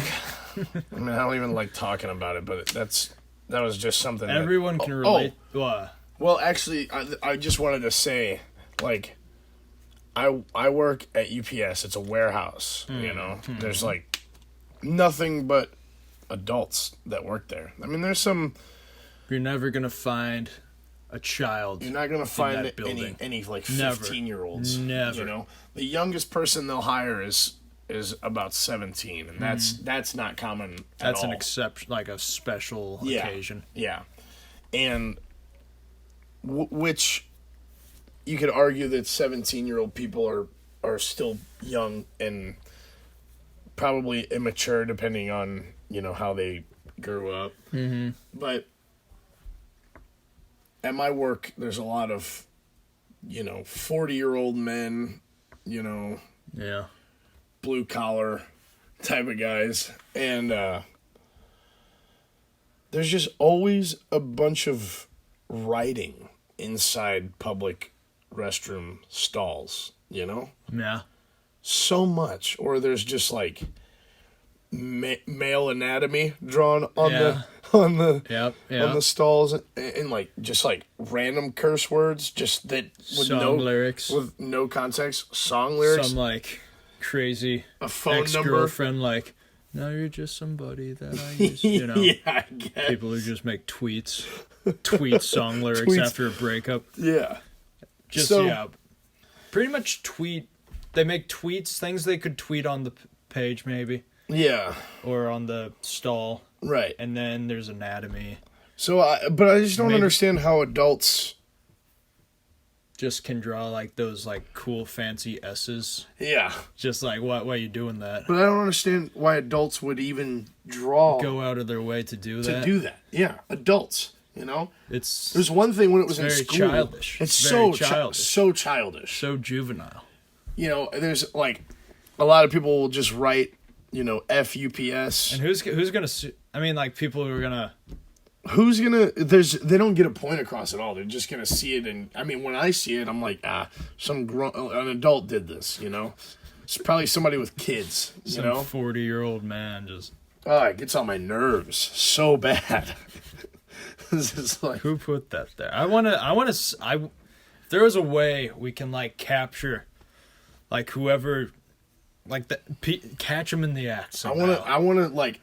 [SPEAKER 2] I mean, I don't even like talking about it, but that was just something
[SPEAKER 1] everyone can relate.
[SPEAKER 2] Well, actually, I just wanted to say, like, I work at UPS. It's a warehouse, Mm-hmm. There's, like, nothing but adults that work there. I mean, there's some...
[SPEAKER 1] You're never going to find a child.
[SPEAKER 2] You're not going to find any like 15-year-olds.
[SPEAKER 1] Never.
[SPEAKER 2] The youngest person they'll hire is about 17, and that's not common at all.
[SPEAKER 1] That's an exception, like a special occasion.
[SPEAKER 2] Yeah. And which you could argue that 17-year-old people are still young and probably immature depending on, how they grew up.
[SPEAKER 1] Mm-hmm.
[SPEAKER 2] But at my work, there's a lot of, 40-year-old men,
[SPEAKER 1] Yeah.
[SPEAKER 2] blue-collar type of guys. And there's just always a bunch of writing inside public restroom stalls,
[SPEAKER 1] Yeah.
[SPEAKER 2] So much. Or there's just, like, male anatomy drawn on the stalls and like just like random curse words just that with
[SPEAKER 1] lyrics
[SPEAKER 2] with no context, song lyrics,
[SPEAKER 1] some like crazy
[SPEAKER 2] a phone
[SPEAKER 1] ex-girlfriend number. Like, no, you're just somebody that I used
[SPEAKER 2] yeah, I guess.
[SPEAKER 1] People who just make tweet song lyrics after a breakup.
[SPEAKER 2] Yeah,
[SPEAKER 1] pretty much tweet. They make tweets, things they could tweet on the page maybe.
[SPEAKER 2] Yeah.
[SPEAKER 1] Or on the stall.
[SPEAKER 2] Right.
[SPEAKER 1] And then there's anatomy.
[SPEAKER 2] So, but I just don't understand how adults
[SPEAKER 1] just can draw like those like cool fancy S's.
[SPEAKER 2] Yeah.
[SPEAKER 1] Just like, why are you doing that?
[SPEAKER 2] But I don't understand why adults would even go
[SPEAKER 1] out of their way to do that.
[SPEAKER 2] Yeah. Adults, There's one thing when it was in school.
[SPEAKER 1] Childish.
[SPEAKER 2] It's so childish. So childish.
[SPEAKER 1] So juvenile.
[SPEAKER 2] There's like a lot of people will just write, F UPS.
[SPEAKER 1] And who's gonna I mean, like, people who are gonna...
[SPEAKER 2] Who's gonna... They don't get a point across at all. They're just gonna see it, and... I mean, when I see it, I'm like, an adult did this, you know? It's probably somebody with kids, you know?
[SPEAKER 1] 40-year-old man just...
[SPEAKER 2] Oh, it gets on my nerves so bad. This is like...
[SPEAKER 1] Who put that there? If there was a way we can, like, capture, like, whoever... Like, catch them in the act somehow.
[SPEAKER 2] I want to, like...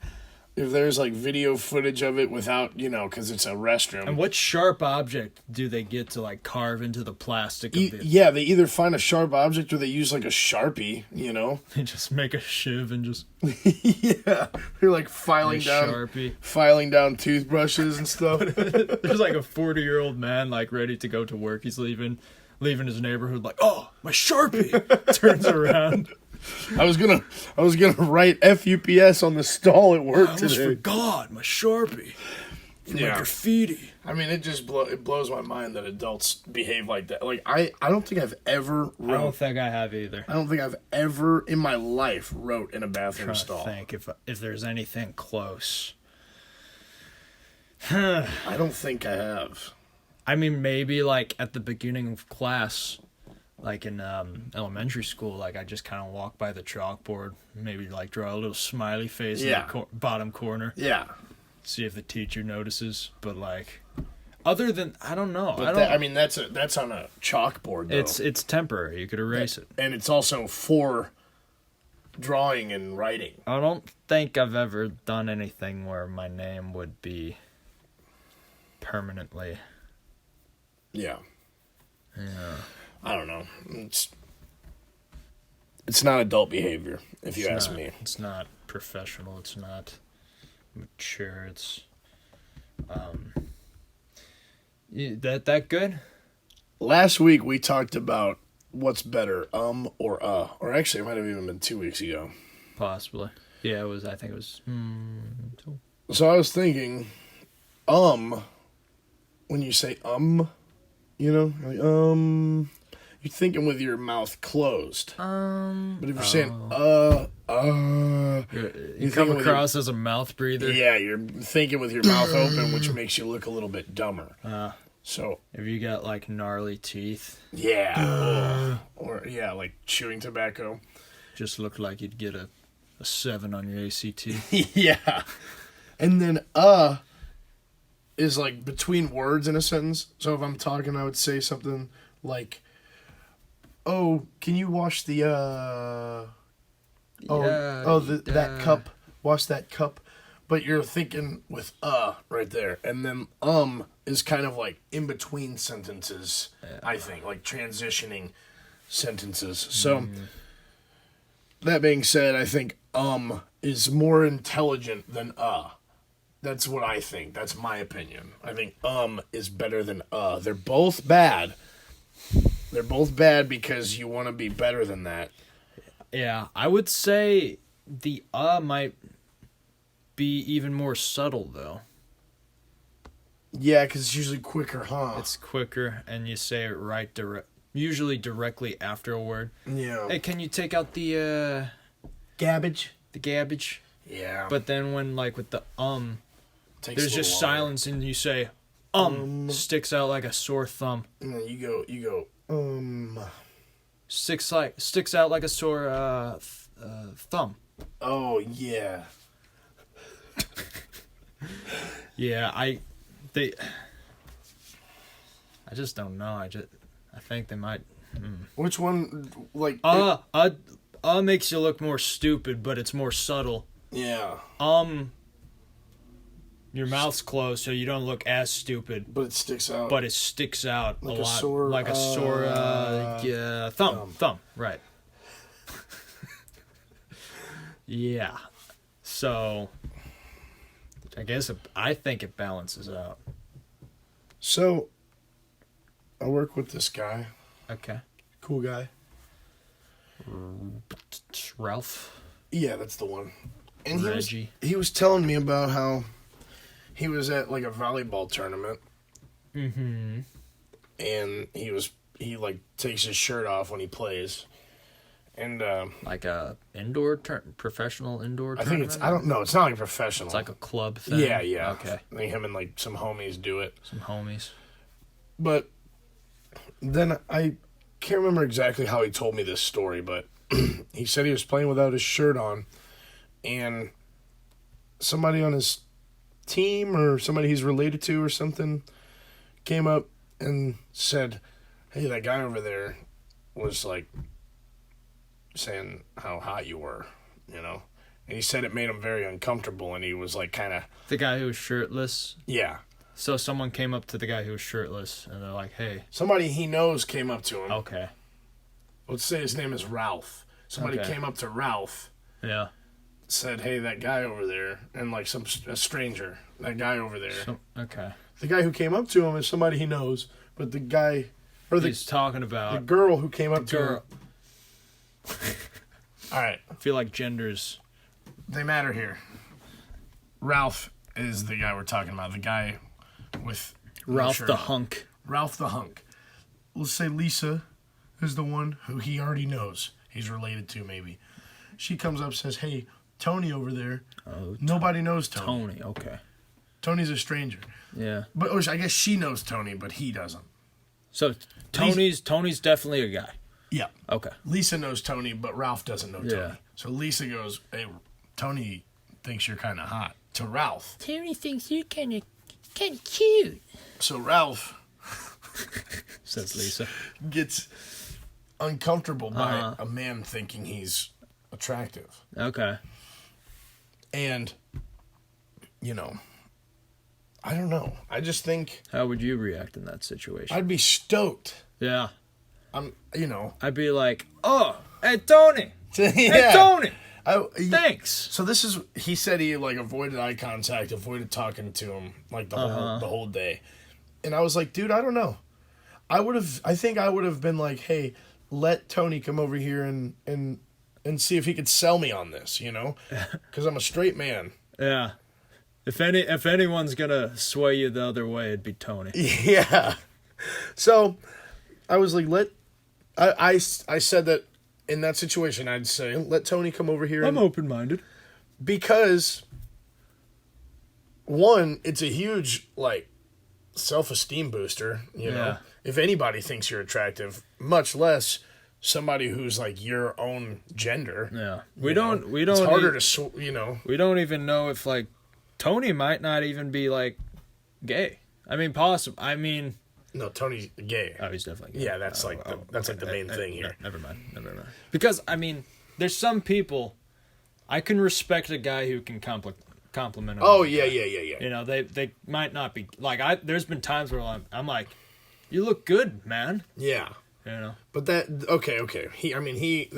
[SPEAKER 2] If there's, like, video footage of it without, you know, because it's a restroom.
[SPEAKER 1] And what sharp object do they get to, like, carve into the plastic of the...
[SPEAKER 2] Yeah, they either find a sharp object or they use, like, a Sharpie, you know?
[SPEAKER 1] They just make a shiv and just...
[SPEAKER 2] Yeah. They're, like, filing down toothbrushes and stuff.
[SPEAKER 1] There's, like, a 40-year-old man, like, ready to go to work. He's leaving his neighborhood, like, oh, my Sharpie! Turns around.
[SPEAKER 2] I was gonna write FUPS on the stall at work today.
[SPEAKER 1] I forgot my Sharpie for my graffiti.
[SPEAKER 2] I mean, it blows my mind that adults behave like that. Like I don't think I've ever wrote.
[SPEAKER 1] I don't think I have either.
[SPEAKER 2] I don't think I've ever in my life wrote in a bathroom stall.
[SPEAKER 1] I think if there's anything close.
[SPEAKER 2] I don't think I have.
[SPEAKER 1] I mean, maybe like at the beginning of class. Like in elementary school, like I just kind of walk by the chalkboard, maybe like draw a little smiley face in the bottom corner.
[SPEAKER 2] Yeah.
[SPEAKER 1] See if the teacher notices. But like, other than I don't know.
[SPEAKER 2] But I mean, that's on a chalkboard. Though.
[SPEAKER 1] It's temporary. You could erase it,
[SPEAKER 2] and it's also for drawing and writing.
[SPEAKER 1] I don't think I've ever done anything where my name would be permanently.
[SPEAKER 2] Yeah.
[SPEAKER 1] Yeah.
[SPEAKER 2] I don't know. It's not adult behavior, if you ask me.
[SPEAKER 1] It's not professional. It's not mature. It's that good.
[SPEAKER 2] Last week we talked about what's better, or actually it might have even been 2 weeks ago.
[SPEAKER 1] Possibly. Yeah, it was. I think it was.
[SPEAKER 2] So I was thinking, when you say you know, you're thinking with your mouth closed. But if you're saying
[SPEAKER 1] you come across as a mouth breather.
[SPEAKER 2] Yeah, you're thinking with your mouth open, which makes you look a little bit dumber. So
[SPEAKER 1] if you got like gnarly teeth.
[SPEAKER 2] Yeah. Or like chewing tobacco.
[SPEAKER 1] Just look like you'd get a 7 on your ACT.
[SPEAKER 2] Yeah. And then is like between words in a sentence. So if I'm talking, I would say something like, "Oh, can you wash the that cup? Wash that cup." But you're thinking with right there, and then is kind of like in between sentences. Yeah. I think like transitioning sentences. So that being said, I think is more intelligent than That's what I think. That's my opinion. I think is better than They're both bad. They're both bad because you want to be better than that.
[SPEAKER 1] Yeah, I would say the might be even more subtle, though.
[SPEAKER 2] Yeah, because it's usually quicker, huh?
[SPEAKER 1] It's quicker, and you say it usually directly after a word.
[SPEAKER 2] Yeah.
[SPEAKER 1] Hey, can you take out the...
[SPEAKER 2] Gabbage?
[SPEAKER 1] The gabbage?
[SPEAKER 2] Yeah.
[SPEAKER 1] But then when, like, with the there's just
[SPEAKER 2] longer.
[SPEAKER 1] silence, and you say, sticks out like a sore thumb.
[SPEAKER 2] And then you go,
[SPEAKER 1] Sticks out like a sore thumb.
[SPEAKER 2] Oh, yeah.
[SPEAKER 1] Yeah, I just don't know. I think they might.
[SPEAKER 2] Which one, like?
[SPEAKER 1] Makes you look more stupid, but it's more subtle.
[SPEAKER 2] Yeah.
[SPEAKER 1] Your mouth's closed, so you don't look as stupid.
[SPEAKER 2] But it sticks out.
[SPEAKER 1] But it sticks out
[SPEAKER 2] like
[SPEAKER 1] a lot, like a sore thumb. Right. Yeah. So, I think it balances out.
[SPEAKER 2] So, I work with this guy.
[SPEAKER 1] Okay.
[SPEAKER 2] Cool guy.
[SPEAKER 1] Ralph?
[SPEAKER 2] Yeah, that's the one. And
[SPEAKER 1] Reggie.
[SPEAKER 2] He was telling me about how he was at like a volleyball tournament.
[SPEAKER 1] Mm-hmm.
[SPEAKER 2] And he like takes his shirt off when he plays. And
[SPEAKER 1] Like a professional indoor
[SPEAKER 2] I think
[SPEAKER 1] tournament?
[SPEAKER 2] I don't know. It's not like professional.
[SPEAKER 1] It's like a club thing?
[SPEAKER 2] Yeah.
[SPEAKER 1] Okay.
[SPEAKER 2] I think him and like some homies do it.
[SPEAKER 1] Some homies.
[SPEAKER 2] But then I can't remember exactly how he told me this story, but he said he was playing without his shirt on, and somebody on his team or somebody he's related to or something came up and said, "Hey, that guy over there was like saying how hot you were, you know?" And he said it made him very uncomfortable, and he was like kind of...
[SPEAKER 1] The guy who was shirtless?
[SPEAKER 2] Yeah.
[SPEAKER 1] So someone came up to the guy who was shirtless, and they're like, hey.
[SPEAKER 2] Somebody he knows came up to him.
[SPEAKER 1] Okay.
[SPEAKER 2] Let's say his name is Ralph. Somebody came up to Ralph.
[SPEAKER 1] Yeah.
[SPEAKER 2] Said, hey, that guy over there, and like a stranger, that guy over there.
[SPEAKER 1] Okay.
[SPEAKER 2] The guy who came up to him is somebody he knows, but the guy...
[SPEAKER 1] He's talking about...
[SPEAKER 2] The girl who came up to him... All right.
[SPEAKER 1] I feel like genders...
[SPEAKER 2] They matter here. Ralph is the guy we're talking about. The guy with...
[SPEAKER 1] Ralph the hunk.
[SPEAKER 2] Ralph the hunk. Let's say Lisa is the one who he already knows. He's related to, maybe. She comes up and says, hey, Tony over there. Oh, Nobody knows Tony.
[SPEAKER 1] Tony, okay.
[SPEAKER 2] Tony's a stranger.
[SPEAKER 1] Yeah.
[SPEAKER 2] But I guess she knows Tony, but he doesn't.
[SPEAKER 1] So Tony's definitely a guy.
[SPEAKER 2] Yeah.
[SPEAKER 1] Okay.
[SPEAKER 2] Lisa knows Tony, but Ralph doesn't know Tony.
[SPEAKER 1] Yeah.
[SPEAKER 2] So Lisa goes, hey, Tony thinks you're kind of hot. To Ralph.
[SPEAKER 1] Tony thinks you're kind of cute.
[SPEAKER 2] So Ralph...
[SPEAKER 1] says Lisa.
[SPEAKER 2] Gets uncomfortable by a man thinking he's attractive.
[SPEAKER 1] Okay.
[SPEAKER 2] And, you know, I don't know. I just think...
[SPEAKER 1] How would you react in that situation?
[SPEAKER 2] I'd be stoked.
[SPEAKER 1] Yeah.
[SPEAKER 2] I'd
[SPEAKER 1] be like, oh, hey, Tony.
[SPEAKER 2] Yeah.
[SPEAKER 1] Hey, Tony. Thanks.
[SPEAKER 2] So this is... He said he, like, avoided eye contact, avoided talking to him, like, the whole day. And I was like, dude, I don't know. I think I would have been like, hey, let Tony come over here and see if he could sell me on this, you know? Because I'm a straight man.
[SPEAKER 1] Yeah. If anyone's gonna sway you the other way, it'd be Tony.
[SPEAKER 2] Yeah. So I was like, I said that in that situation, I'd say, let Tony come over here.
[SPEAKER 1] I'm open-minded.
[SPEAKER 2] Because, one, it's a huge, like, self-esteem booster, you know? If anybody thinks you're attractive, much less somebody who's like your own gender.
[SPEAKER 1] Yeah.
[SPEAKER 2] It's harder to,
[SPEAKER 1] We don't even know if like Tony might not even be like gay. I mean, possible. I mean,
[SPEAKER 2] no, Tony's gay.
[SPEAKER 1] Oh, he's definitely gay.
[SPEAKER 2] Yeah, that's the main thing here.
[SPEAKER 1] Never mind. Because I mean, there's some people I can respect a guy who can compliment.
[SPEAKER 2] Oh yeah.
[SPEAKER 1] You know, they might not be like there's been times where I'm like, you look good, man.
[SPEAKER 2] Yeah.
[SPEAKER 1] You know.
[SPEAKER 2] But that okay.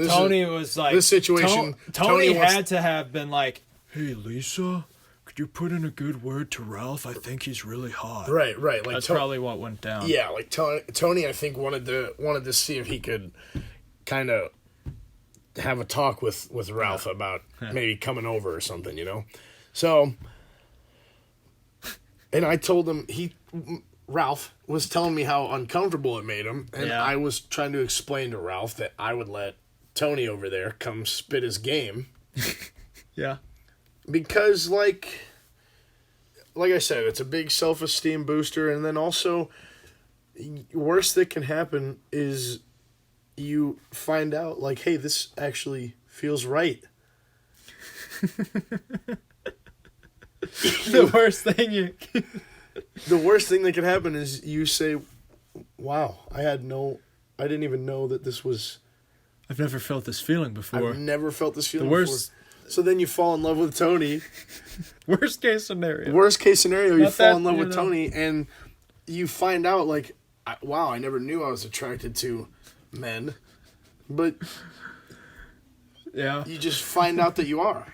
[SPEAKER 1] Tony was like
[SPEAKER 2] this situation.
[SPEAKER 1] Tony had to have been like, hey Lisa, could you put in a good word to Ralph? I think he's really hot.
[SPEAKER 2] Right. Like
[SPEAKER 1] that's probably what went down.
[SPEAKER 2] Yeah, like Tony, I think wanted to see if he could kind of have a talk with Ralph about maybe coming over or something, you know. So, and I told him Ralph was telling me how uncomfortable it made him, and I was trying to explain to Ralph that I would let Tony over there come spit his game.
[SPEAKER 1] Yeah.
[SPEAKER 2] Because, like I said, it's a big self-esteem booster, and then also, worst that can happen is you find out, like, hey, this actually feels right.
[SPEAKER 1] The worst thing that
[SPEAKER 2] can happen is you say, wow, I didn't even know that this was...
[SPEAKER 1] I've never felt this feeling before.
[SPEAKER 2] I've never felt this feeling before. So then you fall in love with Tony.
[SPEAKER 1] Worst case scenario,
[SPEAKER 2] you fall in love with Tony, and you find out, like, wow, I never knew I was attracted to men. But you just find out that you are.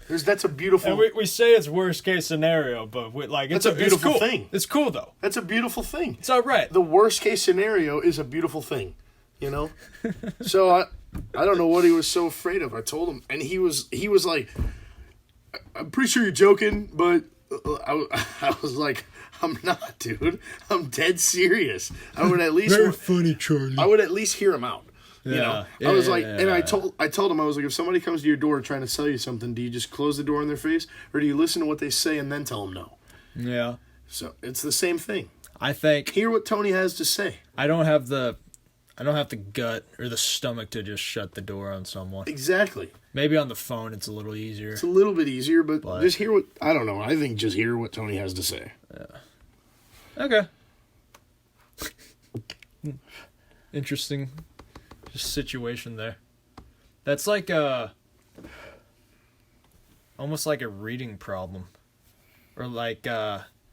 [SPEAKER 2] That's a beautiful...
[SPEAKER 1] And we say it's worst case scenario, but
[SPEAKER 2] it's a beautiful
[SPEAKER 1] cool.
[SPEAKER 2] thing.
[SPEAKER 1] It's cool, though.
[SPEAKER 2] That's a beautiful thing.
[SPEAKER 1] It's all right.
[SPEAKER 2] The worst case scenario is a beautiful thing, you know? So I don't know what he was so afraid of. I told him, and he was like, I'm pretty sure you're joking, but I was like, I'm not, dude. I'm dead serious. I would at least...
[SPEAKER 1] Very funny, Charlie.
[SPEAKER 2] I would at least hear him out. You know,
[SPEAKER 1] Yeah,
[SPEAKER 2] I was like,
[SPEAKER 1] yeah,
[SPEAKER 2] and I
[SPEAKER 1] yeah.
[SPEAKER 2] told him, I was like, if somebody comes to your door trying to sell you something, do you just close the door in their face, or do you listen to what they say and then tell them no?
[SPEAKER 1] Yeah.
[SPEAKER 2] So it's the same thing.
[SPEAKER 1] I think
[SPEAKER 2] Hear what Tony has to say.
[SPEAKER 1] I don't have the gut or the stomach to just shut the door on someone.
[SPEAKER 2] Exactly.
[SPEAKER 1] Maybe on the phone it's a little easier.
[SPEAKER 2] It's a little bit easier, but
[SPEAKER 1] But-
[SPEAKER 2] just hear what, I don't know. I think just hear what Tony has to say.
[SPEAKER 1] Okay. Interesting just situation there. That's like almost like a reading problem. Or like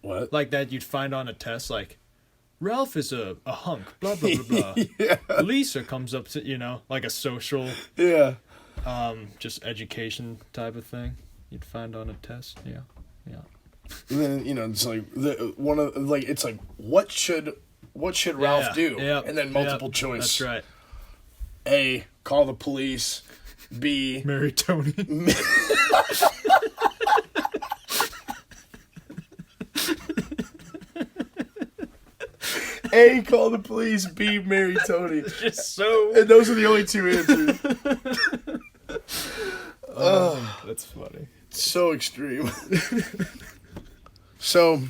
[SPEAKER 2] What?
[SPEAKER 1] like that you'd find on a test, like Ralph is a hunk, blah blah blah blah.
[SPEAKER 2] Yeah.
[SPEAKER 1] Lisa comes up to, like a social
[SPEAKER 2] Yeah.
[SPEAKER 1] just education type of thing you'd find on a test. Yeah.
[SPEAKER 2] And then, it's like it's like what should Ralph do?
[SPEAKER 1] Yeah,
[SPEAKER 2] and then multiple
[SPEAKER 1] yeah,
[SPEAKER 2] choice.
[SPEAKER 1] That's right.
[SPEAKER 2] A, call the police. B,
[SPEAKER 1] Marry Tony.
[SPEAKER 2] A, call the police. B, marry Tony.
[SPEAKER 1] Just so
[SPEAKER 2] And those are the only two answers.
[SPEAKER 1] that's funny.
[SPEAKER 2] So extreme. So,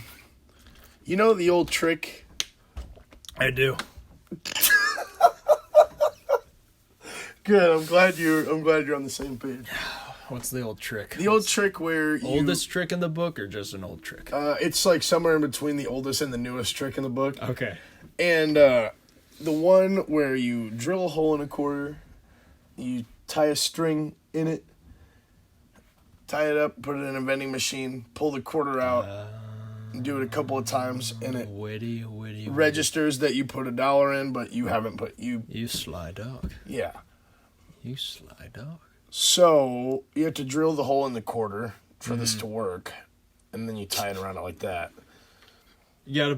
[SPEAKER 2] the old trick.
[SPEAKER 1] I do.
[SPEAKER 2] Good. I'm glad you're on the same page.
[SPEAKER 1] What's the old trick?
[SPEAKER 2] The old trick where you
[SPEAKER 1] Oldest trick in the book or just an old trick?
[SPEAKER 2] it's like somewhere in between the oldest and the newest trick in the book.
[SPEAKER 1] Okay.
[SPEAKER 2] And the one where you drill a hole in a quarter, you tie a string in it, tie it up, put it in a vending machine, pull the quarter out, do it a couple of times, and it
[SPEAKER 1] Witty.
[SPEAKER 2] registers that you put $1 in, but you haven't put
[SPEAKER 1] You sly dog.
[SPEAKER 2] yeah.
[SPEAKER 1] You sly dog.
[SPEAKER 2] So you have to drill the hole in the quarter for this to work, and then you tie it around it like that.
[SPEAKER 1] You gotta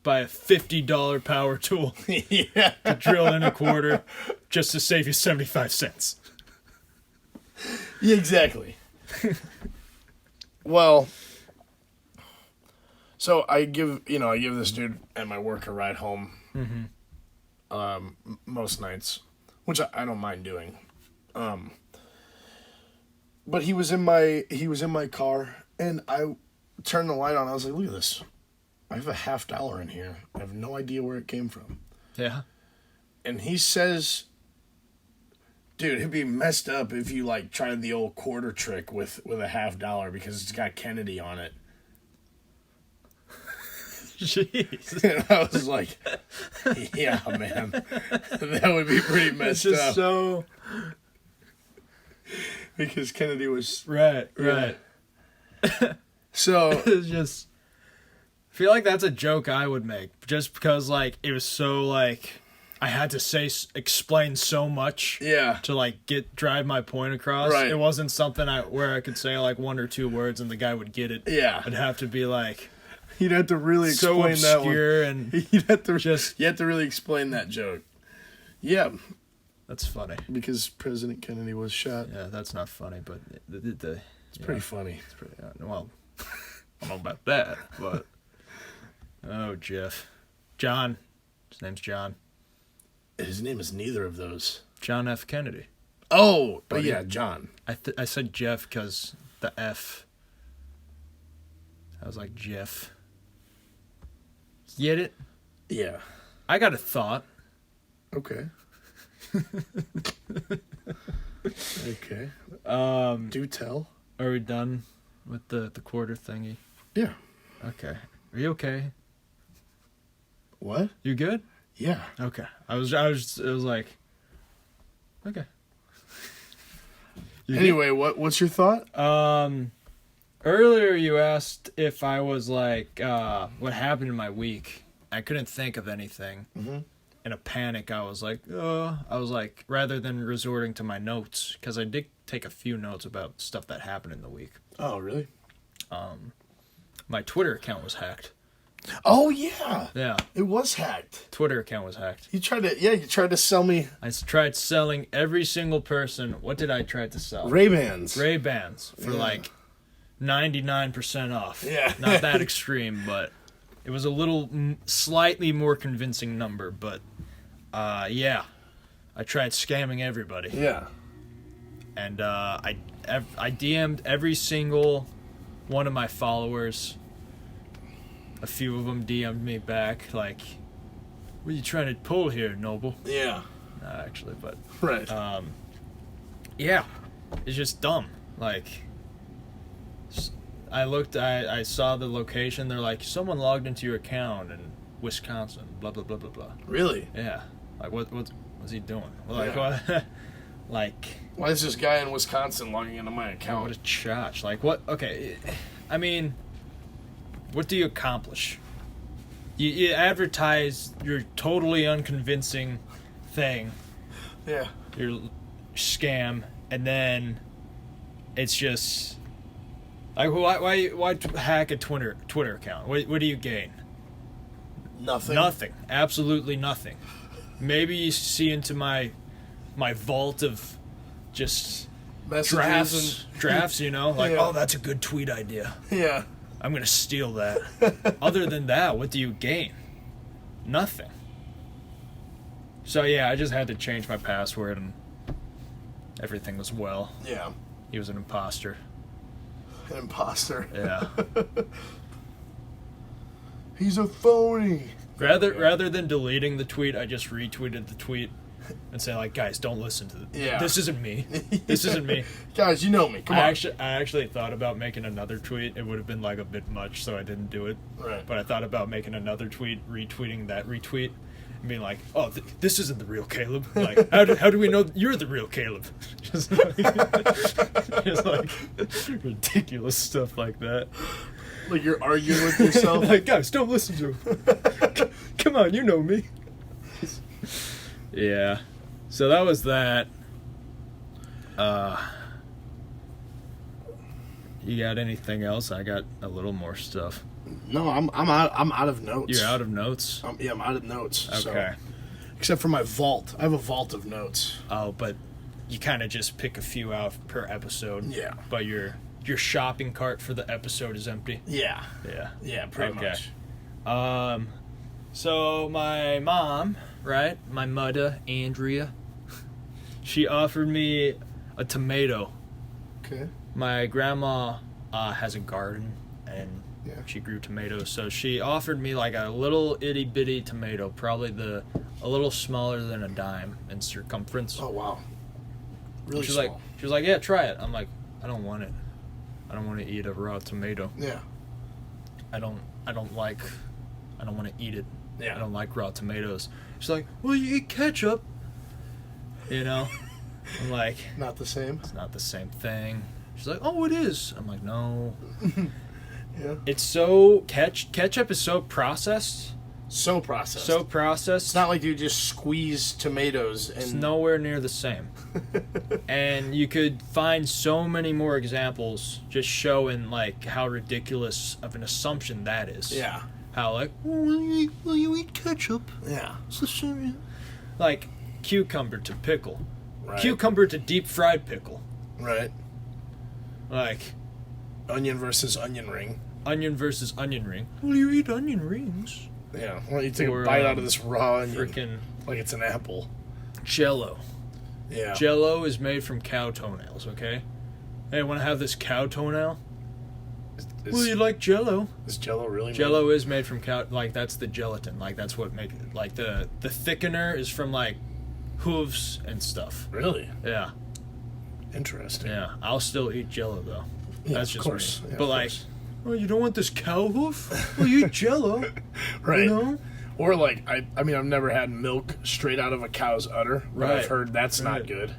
[SPEAKER 1] buy a $50 power tool
[SPEAKER 2] Yeah.
[SPEAKER 1] to drill in a quarter just to save you 75 cents.
[SPEAKER 2] Yeah, exactly. Well, so I give this dude at my work a ride home. Most nights, which I don't mind doing. But he was in my car, and I turned the light on. I was like, "Look at this! I have a $50 in here. I have no idea where it came from."
[SPEAKER 1] Yeah.
[SPEAKER 2] And he says, dude, it'd be messed up if you tried the old quarter trick with a $50 because it's got Kennedy on it.
[SPEAKER 1] Jeez.
[SPEAKER 2] And I was like, yeah, man, that would be pretty
[SPEAKER 1] It's
[SPEAKER 2] messed
[SPEAKER 1] just
[SPEAKER 2] up.
[SPEAKER 1] so
[SPEAKER 2] Because Kennedy was
[SPEAKER 1] right.
[SPEAKER 2] so.
[SPEAKER 1] It's just I feel like that's a joke I would make just because it was so I had to explain so much
[SPEAKER 2] Yeah.
[SPEAKER 1] to drive my point across.
[SPEAKER 2] Right.
[SPEAKER 1] It wasn't something where I could say one or two words and the guy would get it.
[SPEAKER 2] Yeah.
[SPEAKER 1] It'd have to be
[SPEAKER 2] You'd have to really
[SPEAKER 1] so
[SPEAKER 2] explain that one.
[SPEAKER 1] obscure and
[SPEAKER 2] You have to
[SPEAKER 1] just
[SPEAKER 2] really explain that joke. Yeah,
[SPEAKER 1] that's funny.
[SPEAKER 2] because President Kennedy was shot.
[SPEAKER 1] Yeah, that's not funny, but
[SPEAKER 2] It's pretty funny.
[SPEAKER 1] It's pretty, well, I don't know about that, but oh, John. His name's John.
[SPEAKER 2] His name is neither of those.
[SPEAKER 1] John F. Kennedy.
[SPEAKER 2] Oh, but
[SPEAKER 1] Buddy.
[SPEAKER 2] yeah, John.
[SPEAKER 1] I said Jeff because the F. I was like Jeff. Get it?
[SPEAKER 2] Yeah.
[SPEAKER 1] I got a thought.
[SPEAKER 2] Okay. Okay. Do tell.
[SPEAKER 1] Are we done with the quarter thingy?
[SPEAKER 2] Yeah.
[SPEAKER 1] Okay. Are you okay?
[SPEAKER 2] What?
[SPEAKER 1] You good?
[SPEAKER 2] Yeah.
[SPEAKER 1] Okay. It was like, okay. You
[SPEAKER 2] Anyway, what's your thought?
[SPEAKER 1] Earlier you asked if I was what happened in my week. I couldn't think of anything.
[SPEAKER 2] Mm-hmm.
[SPEAKER 1] In a panic, I was like, rather than resorting to my notes, because I did take a few notes about stuff that happened in the week.
[SPEAKER 2] Oh, really?
[SPEAKER 1] My Twitter account was hacked.
[SPEAKER 2] Oh, yeah.
[SPEAKER 1] Yeah,
[SPEAKER 2] It was hacked.
[SPEAKER 1] Twitter account was hacked.
[SPEAKER 2] You tried to sell me
[SPEAKER 1] I tried selling every single person. What did I try to sell?
[SPEAKER 2] Ray-Bans.
[SPEAKER 1] Ray-Bans for 99% off.
[SPEAKER 2] Yeah.
[SPEAKER 1] Not that extreme, but it was a little slightly more convincing number. But yeah, I tried scamming everybody.
[SPEAKER 2] Yeah.
[SPEAKER 1] And I DM'd every single one of my followers. A few of them DM'd me back, like, what are you trying to pull here, Noble?
[SPEAKER 2] Yeah.
[SPEAKER 1] Not actually, but...
[SPEAKER 2] Right.
[SPEAKER 1] Yeah. It's just dumb. Like, I saw the location, they're like, someone logged into your account in Wisconsin, blah, blah, blah, blah, blah.
[SPEAKER 2] Really?
[SPEAKER 1] Yeah. Like, what's he doing? Like,
[SPEAKER 2] Yeah.
[SPEAKER 1] what? Like...
[SPEAKER 2] Why is this guy in Wisconsin logging into my
[SPEAKER 1] Oh,
[SPEAKER 2] account?
[SPEAKER 1] what a chotch. Like, what? Okay. I mean, what do you accomplish? You advertise your totally unconvincing thing,
[SPEAKER 2] Yeah.
[SPEAKER 1] your scam, and then it's just... Like, why hack a Twitter account? What do you gain?
[SPEAKER 2] Nothing.
[SPEAKER 1] Nothing. Absolutely nothing. Maybe you see into my vault of just
[SPEAKER 2] Messages
[SPEAKER 1] drafts, you know? Like,
[SPEAKER 2] Yeah.
[SPEAKER 1] oh, that's a good tweet idea.
[SPEAKER 2] Yeah.
[SPEAKER 1] I'm going to steal that. Other than that, what do you gain? Nothing. So, yeah, I just had to change my password and everything was well.
[SPEAKER 2] Yeah.
[SPEAKER 1] He was an imposter.
[SPEAKER 2] An imposter.
[SPEAKER 1] Yeah.
[SPEAKER 2] He's a phony.
[SPEAKER 1] Rather than deleting the tweet, I just retweeted the tweet and say, like, guys, don't listen to this.
[SPEAKER 2] Yeah.
[SPEAKER 1] This isn't me. This isn't me.
[SPEAKER 2] Guys, you know me. Come on.
[SPEAKER 1] I actually thought about making another tweet. It would have been like a bit much, so I didn't do it.
[SPEAKER 2] Right.
[SPEAKER 1] But I thought about making another tweet, retweeting that retweet, and being like, "Oh, this isn't the real Caleb. Like, how do we know you're the real Caleb?" just like ridiculous stuff like that.
[SPEAKER 2] Like you're arguing with yourself.
[SPEAKER 1] Like, guys, don't listen to him. Come on, you know me. Yeah. So that was that. You got anything else? I got a little more stuff.
[SPEAKER 2] No, I'm out of notes.
[SPEAKER 1] You're out of notes?
[SPEAKER 2] Yeah, I'm out of notes.
[SPEAKER 1] Okay.
[SPEAKER 2] So, except for my vault. I have a vault of notes.
[SPEAKER 1] Oh, but you kind of just pick a few out per episode.
[SPEAKER 2] Yeah.
[SPEAKER 1] But your shopping cart for the episode is empty.
[SPEAKER 2] Yeah.
[SPEAKER 1] Yeah.
[SPEAKER 2] Yeah, pretty much.
[SPEAKER 1] So my mom, right? My mother, Andrea, she offered me a tomato.
[SPEAKER 2] Okay.
[SPEAKER 1] My grandma has a garden and
[SPEAKER 2] Yeah.
[SPEAKER 1] she grew tomatoes, so she offered me like a little itty bitty tomato, probably a little smaller than a dime in circumference.
[SPEAKER 2] Oh wow. Really
[SPEAKER 1] She
[SPEAKER 2] small.
[SPEAKER 1] was like, yeah, try it. I'm like, I don't want it. I don't want to eat a raw tomato.
[SPEAKER 2] Yeah.
[SPEAKER 1] I don't want to eat it.
[SPEAKER 2] Yeah.
[SPEAKER 1] I don't like raw tomatoes. She's like, well, you eat ketchup. You know? I'm like,
[SPEAKER 2] Not the same.
[SPEAKER 1] it's not the same thing. She's like, oh, it is. I'm like, no.
[SPEAKER 2] Yeah.
[SPEAKER 1] It's so ketchup is so processed.
[SPEAKER 2] So processed.
[SPEAKER 1] So processed.
[SPEAKER 2] It's not like you just squeeze tomatoes and
[SPEAKER 1] It's nowhere near the same. And you could find so many more examples just showing like how ridiculous of an assumption that is.
[SPEAKER 2] Yeah.
[SPEAKER 1] How like, will you eat ketchup?
[SPEAKER 2] Yeah.
[SPEAKER 1] It's the same. Like cucumber to pickle.
[SPEAKER 2] Right.
[SPEAKER 1] Cucumber to deep fried pickle.
[SPEAKER 2] Right.
[SPEAKER 1] Like
[SPEAKER 2] Onion versus onion ring.
[SPEAKER 1] onion versus onion ring. Will you eat onion rings?
[SPEAKER 2] Yeah. Why don't you take
[SPEAKER 1] Or,
[SPEAKER 2] a bite out of this raw onion
[SPEAKER 1] Freaking
[SPEAKER 2] like it's an apple?
[SPEAKER 1] Jello.
[SPEAKER 2] Yeah.
[SPEAKER 1] Jello is made from cow toenails, okay? Hey, want to have this cow toenail? Well, you like Jello.
[SPEAKER 2] Is Jello really made?
[SPEAKER 1] Jello is made from cow, like that's the gelatin, like that's what make it, like the thickener is from like hooves and stuff.
[SPEAKER 2] Really?
[SPEAKER 1] Yeah,
[SPEAKER 2] Interesting.
[SPEAKER 1] yeah. I'll still eat Jello though.
[SPEAKER 2] Yeah,
[SPEAKER 1] That's
[SPEAKER 2] of
[SPEAKER 1] just
[SPEAKER 2] course.
[SPEAKER 1] me.
[SPEAKER 2] Yeah,
[SPEAKER 1] But
[SPEAKER 2] of
[SPEAKER 1] like,
[SPEAKER 2] course.
[SPEAKER 1] well, you don't want this cow hoof? Well, you eat Jello.
[SPEAKER 2] Right.
[SPEAKER 1] You know?
[SPEAKER 2] Or like I mean I've never had milk straight out of a cow's udder, but
[SPEAKER 1] Right.
[SPEAKER 2] I've heard that's not
[SPEAKER 1] Right.
[SPEAKER 2] good.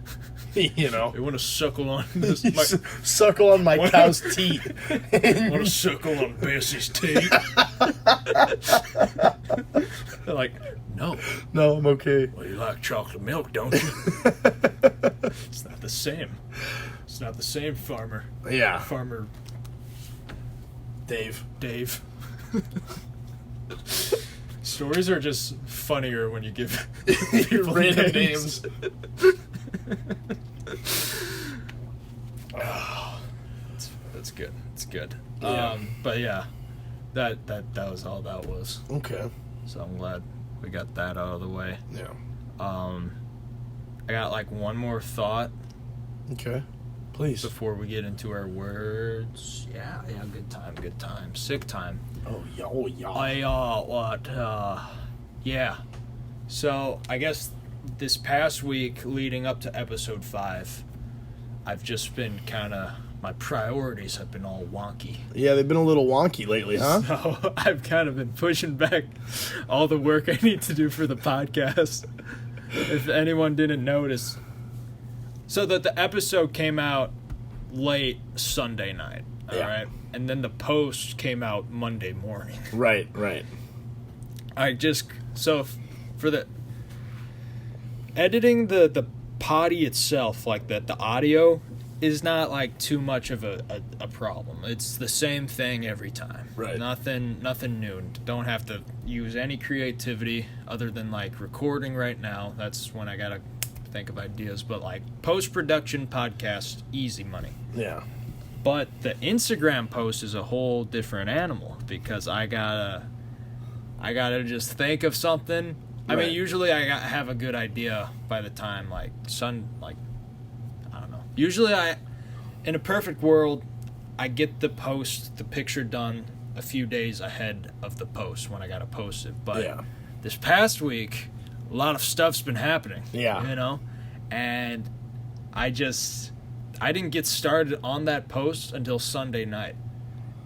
[SPEAKER 2] You know.
[SPEAKER 1] You want to suckle on this?
[SPEAKER 2] You suckle on my cow's teeth.
[SPEAKER 1] Want to suckle on Bessie's teeth? They're like, no.
[SPEAKER 2] No, I'm okay.
[SPEAKER 1] Well, you like chocolate milk, don't you? It's not the same. It's not the same, Farmer
[SPEAKER 2] Yeah,
[SPEAKER 1] Dave.
[SPEAKER 2] Dave.
[SPEAKER 1] Stories are just funnier when you give people
[SPEAKER 2] Random names.
[SPEAKER 1] Oh, that's good. It's good.
[SPEAKER 2] Yeah.
[SPEAKER 1] But yeah, that was all that was.
[SPEAKER 2] Okay.
[SPEAKER 1] So I'm glad we got that out of the way.
[SPEAKER 2] Yeah.
[SPEAKER 1] I got like one more thought
[SPEAKER 2] Okay. Please.
[SPEAKER 1] before we get into our words. Yeah, good time. Sick time.
[SPEAKER 2] Oh, yeah.
[SPEAKER 1] Yeah. So, I guess this past week leading up to episode 5, I've just been my priorities have been all wonky.
[SPEAKER 2] Yeah, they've been a little wonky lately, huh?
[SPEAKER 1] So, I've kind of been pushing back all the work I need to do for the podcast. If anyone didn't notice. So that the episode came out late Sunday night, all right? And then the post came out Monday morning.
[SPEAKER 2] Right.
[SPEAKER 1] For the editing the potty itself, like the audio is not like too much of a problem. It's the same thing every time.
[SPEAKER 2] Right.
[SPEAKER 1] Nothing new. Don't have to use any creativity other than like recording right now. That's when I gotta think of ideas. But like post-production podcast, easy money.
[SPEAKER 2] Yeah.
[SPEAKER 1] But the Instagram post is a whole different animal because I gotta just think of something. I mean, usually I have a good idea by the time I don't know. Usually in a perfect world, I get the picture done a few days ahead of the post when I gotta post it. But this past week, a lot of stuff's been happening.
[SPEAKER 2] Yeah.
[SPEAKER 1] You know? And I didn't get started on that post until Sunday night.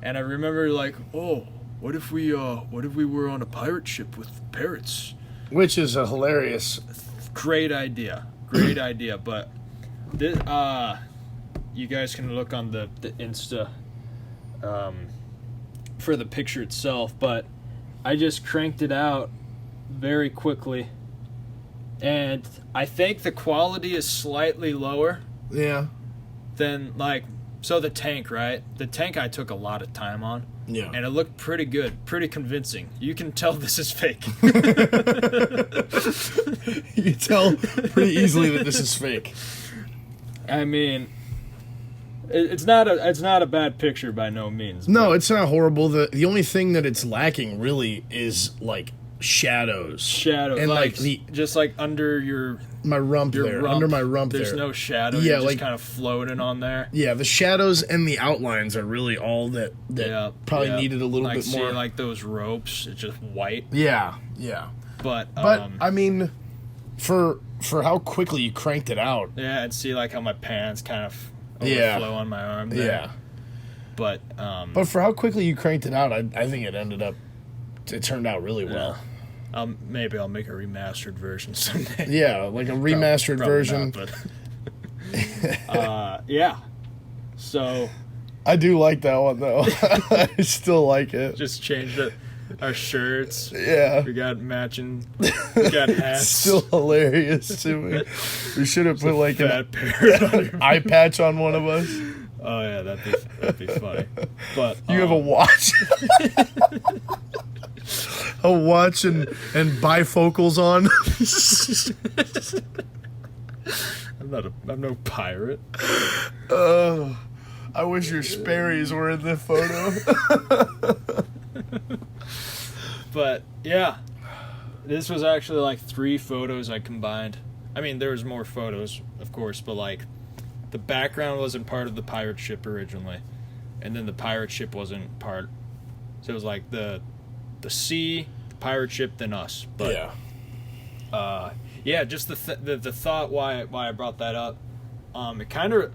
[SPEAKER 1] And I remember like, oh, what if we were on a pirate ship with parrots?
[SPEAKER 2] Which is a hilarious...
[SPEAKER 1] Great idea. But this, you guys can look on the Insta for the picture itself. But I just cranked it out very quickly. And I think the quality is slightly lower.
[SPEAKER 2] Yeah.
[SPEAKER 1] Than, so the tank, right? The tank I took a lot of time on.
[SPEAKER 2] Yeah.
[SPEAKER 1] And it looked pretty good, pretty convincing. You can tell this is fake.
[SPEAKER 2] You can tell pretty easily that this is fake.
[SPEAKER 1] I mean, it's not a bad picture by no means.
[SPEAKER 2] No, it's not horrible. The only thing that it's lacking really is like shadows.
[SPEAKER 1] And
[SPEAKER 2] like
[SPEAKER 1] just like under
[SPEAKER 2] my rump there. Under my rump
[SPEAKER 1] there's
[SPEAKER 2] there.
[SPEAKER 1] no shadow.
[SPEAKER 2] Yeah,
[SPEAKER 1] You're just kind of floating on there.
[SPEAKER 2] Yeah, the shadows and the outlines are really all that probably needed a little bit more.
[SPEAKER 1] See, like those ropes, it's just white.
[SPEAKER 2] Yeah.
[SPEAKER 1] But
[SPEAKER 2] I mean, for how quickly you cranked it out.
[SPEAKER 1] Yeah, and see like how my pants kind of overflow on my arm there.
[SPEAKER 2] Yeah.
[SPEAKER 1] But
[SPEAKER 2] for how quickly you cranked it out, I think it turned out really well.
[SPEAKER 1] Maybe I'll make a remastered version someday.
[SPEAKER 2] Yeah, like a remastered version.
[SPEAKER 1] Not, but yeah. So
[SPEAKER 2] I do like that one though. I still like it.
[SPEAKER 1] Just changed our shirts.
[SPEAKER 2] Yeah.
[SPEAKER 1] We got matching. We got hats.
[SPEAKER 2] It's still hilarious to me. We should have put like an
[SPEAKER 1] eye
[SPEAKER 2] patch on one of us.
[SPEAKER 1] Oh yeah, that'd be funny. But
[SPEAKER 2] you have a watch. A watch and bifocals on.
[SPEAKER 1] I'm no pirate.
[SPEAKER 2] I wish your Sperry's were in the photo.
[SPEAKER 1] But yeah, this was actually like 3 photos I combined. I mean, there was more photos, of course, but like the background wasn't part of the pirate ship originally, and then the pirate ship wasn't part. So it was like the sea, the pirate ship, then us. But yeah, just the thought why I brought that up. It kind of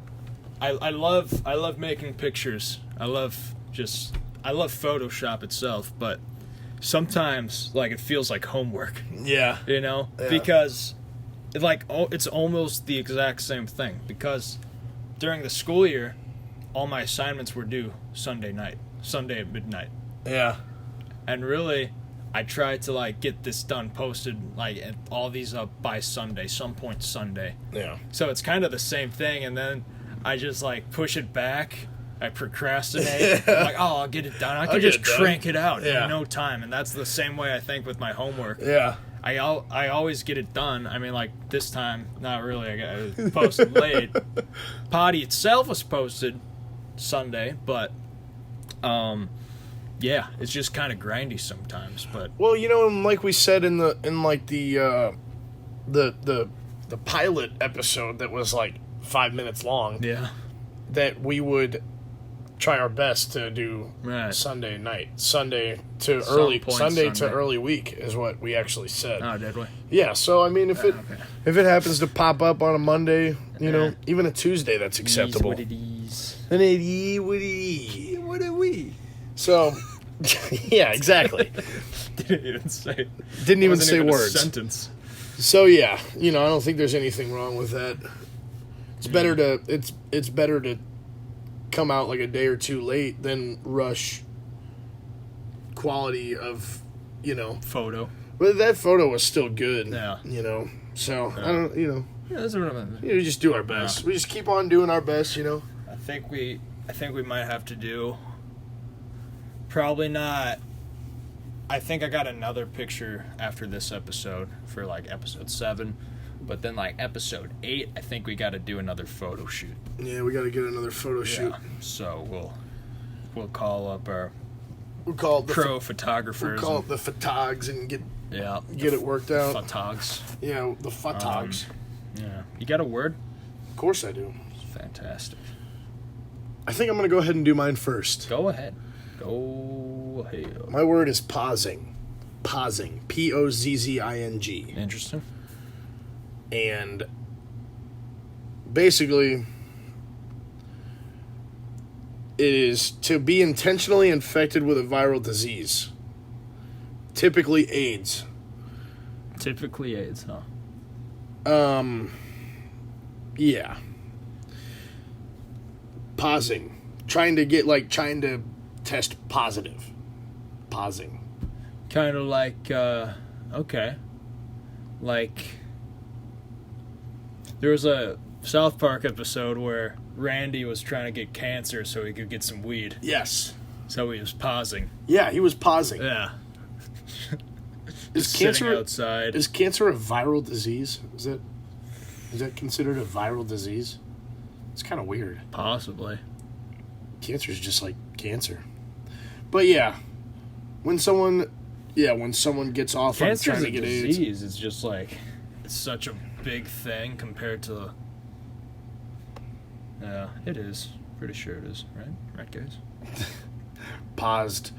[SPEAKER 1] I love making pictures. I love Photoshop itself, but sometimes like it feels like homework.
[SPEAKER 2] Yeah.
[SPEAKER 1] You know? Yeah. Because it's almost the exact same thing, because during the school year all my assignments were due Sunday at midnight.
[SPEAKER 2] Yeah.
[SPEAKER 1] And really, I tried to like get this done, posted all these up by Sunday, some point Sunday.
[SPEAKER 2] Yeah.
[SPEAKER 1] So it's kind of the same thing, and then I just like push it back. I procrastinate. I'm like, I'll get it done. I can just crank it out in no time. And that's the same way I think with my homework.
[SPEAKER 2] Yeah.
[SPEAKER 1] I always get it done. I mean, like this time, not really. I got posted late. Potty itself was posted Sunday, but yeah, it's just kind of grindy sometimes. But
[SPEAKER 2] well, you know, and like we said in the the pilot episode that was like 5 minutes long.
[SPEAKER 1] Yeah.
[SPEAKER 2] That we would try our best to do Sunday night, Sunday to early week is what we actually said.
[SPEAKER 1] Oh, did we?
[SPEAKER 2] Yeah. So I mean, if it happens to pop up on a Monday, you know, even a Tuesday, that's acceptable.
[SPEAKER 1] What it is.
[SPEAKER 2] And it
[SPEAKER 1] What are we?
[SPEAKER 2] So, yeah, exactly.
[SPEAKER 1] Didn't even say.
[SPEAKER 2] Didn't even say words.
[SPEAKER 1] A sentence.
[SPEAKER 2] So yeah, you know, I don't think there's anything wrong with that. It's better to it's better to come out like a day or two late than rush quality of, you know,
[SPEAKER 1] photo.
[SPEAKER 2] But that photo was still good.
[SPEAKER 1] Yeah.
[SPEAKER 2] You know. So I don't, you know.
[SPEAKER 1] Yeah, that's what I meant.
[SPEAKER 2] We just do our best. Yeah. We just keep on doing our best, you know.
[SPEAKER 1] I think we might have to do. Probably not. I think I got another picture after this episode for like episode 7, but then like episode 8, I think we got to do another photo shoot.
[SPEAKER 2] Yeah, we got to get another photo shoot.
[SPEAKER 1] So we'll call up our
[SPEAKER 2] pro
[SPEAKER 1] photographers.
[SPEAKER 2] We'll call up the photogs and get it worked out.
[SPEAKER 1] Photogs.
[SPEAKER 2] Yeah, the photogs.
[SPEAKER 1] Yeah. You got a word?
[SPEAKER 2] Of course I do.
[SPEAKER 1] Fantastic.
[SPEAKER 2] I think I'm going to go ahead and do mine first.
[SPEAKER 1] Go ahead. Go ahead.
[SPEAKER 2] My word is pausing. Pausing. Pozzing.
[SPEAKER 1] Interesting.
[SPEAKER 2] And basically, it is to be intentionally infected with a viral disease. Typically AIDS.
[SPEAKER 1] Typically AIDS, huh?
[SPEAKER 2] Yeah. Pausing. Trying to test positive. Pausing.
[SPEAKER 1] Kind of like, okay. Like, there was a South Park episode where Randy was trying to get cancer so he could get some weed.
[SPEAKER 2] Yes.
[SPEAKER 1] So he was pausing.
[SPEAKER 2] Yeah, he was pausing.
[SPEAKER 1] Yeah.
[SPEAKER 2] Is cancer
[SPEAKER 1] outside?
[SPEAKER 2] Is cancer a viral disease? Is that considered a viral disease? It's kind of weird.
[SPEAKER 1] Possibly.
[SPEAKER 2] Cancer is just like cancer. But yeah, when someone gets off on trying to get AIDS,
[SPEAKER 1] disease. It's just like it's such a big thing compared to. Yeah, it is. Pretty sure it is, right? Right, guys.
[SPEAKER 2] Paused,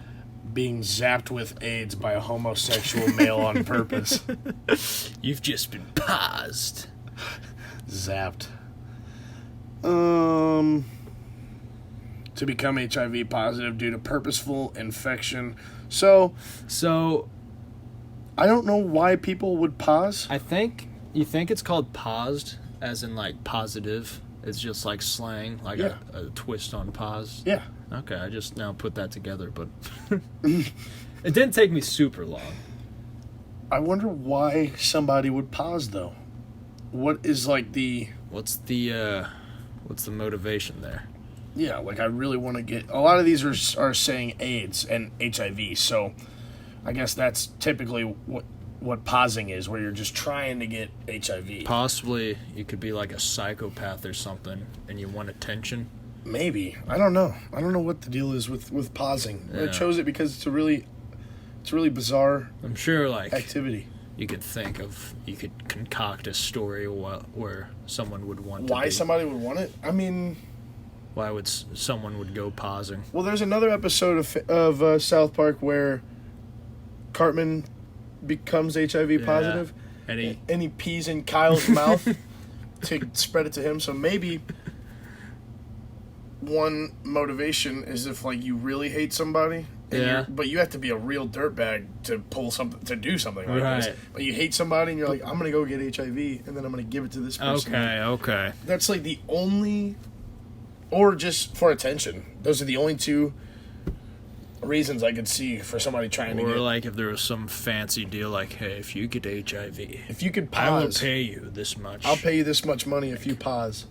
[SPEAKER 2] being zapped with AIDS by a homosexual male on purpose.
[SPEAKER 1] You've just been paused.
[SPEAKER 2] Zapped. To become HIV positive due to purposeful infection. So I don't know why people would pause.
[SPEAKER 1] You think it's called paused, as in like positive. It's just like slang, like a twist on pause.
[SPEAKER 2] Yeah.
[SPEAKER 1] Okay, I just now put that together, but it didn't take me super long.
[SPEAKER 2] I wonder why somebody would pause though. What is like the
[SPEAKER 1] what's the motivation there?
[SPEAKER 2] Yeah, like I really want to get. A lot of these are saying AIDS and HIV, so I guess that's typically what pausing is, where you're just trying to get HIV.
[SPEAKER 1] Possibly you could be like a psychopath or something, and you want attention.
[SPEAKER 2] Maybe. I don't know. I don't know what the deal is with pausing. Yeah. I chose it because it's a really bizarre.
[SPEAKER 1] I'm sure like
[SPEAKER 2] activity.
[SPEAKER 1] You could concoct a story where someone would want.
[SPEAKER 2] Why somebody would want it? I mean.
[SPEAKER 1] Why would someone would go pausing?
[SPEAKER 2] Well, there's another episode of South Park where Cartman becomes HIV positive, and he pees in Kyle's mouth to spread it to him. So maybe one motivation is if like you really hate somebody, but you have to be a real dirtbag to do something like this. But you hate somebody, and you're like, I'm gonna go get HIV, and then I'm gonna give it to this person.
[SPEAKER 1] Okay.
[SPEAKER 2] That's like the only. Or just for attention. Those are the only two reasons I could see for somebody trying to get...
[SPEAKER 1] Or like if there was some fancy deal like, hey, if you get HIV...
[SPEAKER 2] If you could pause...
[SPEAKER 1] I will pay you this much.
[SPEAKER 2] I'll pay you this much money if you pause.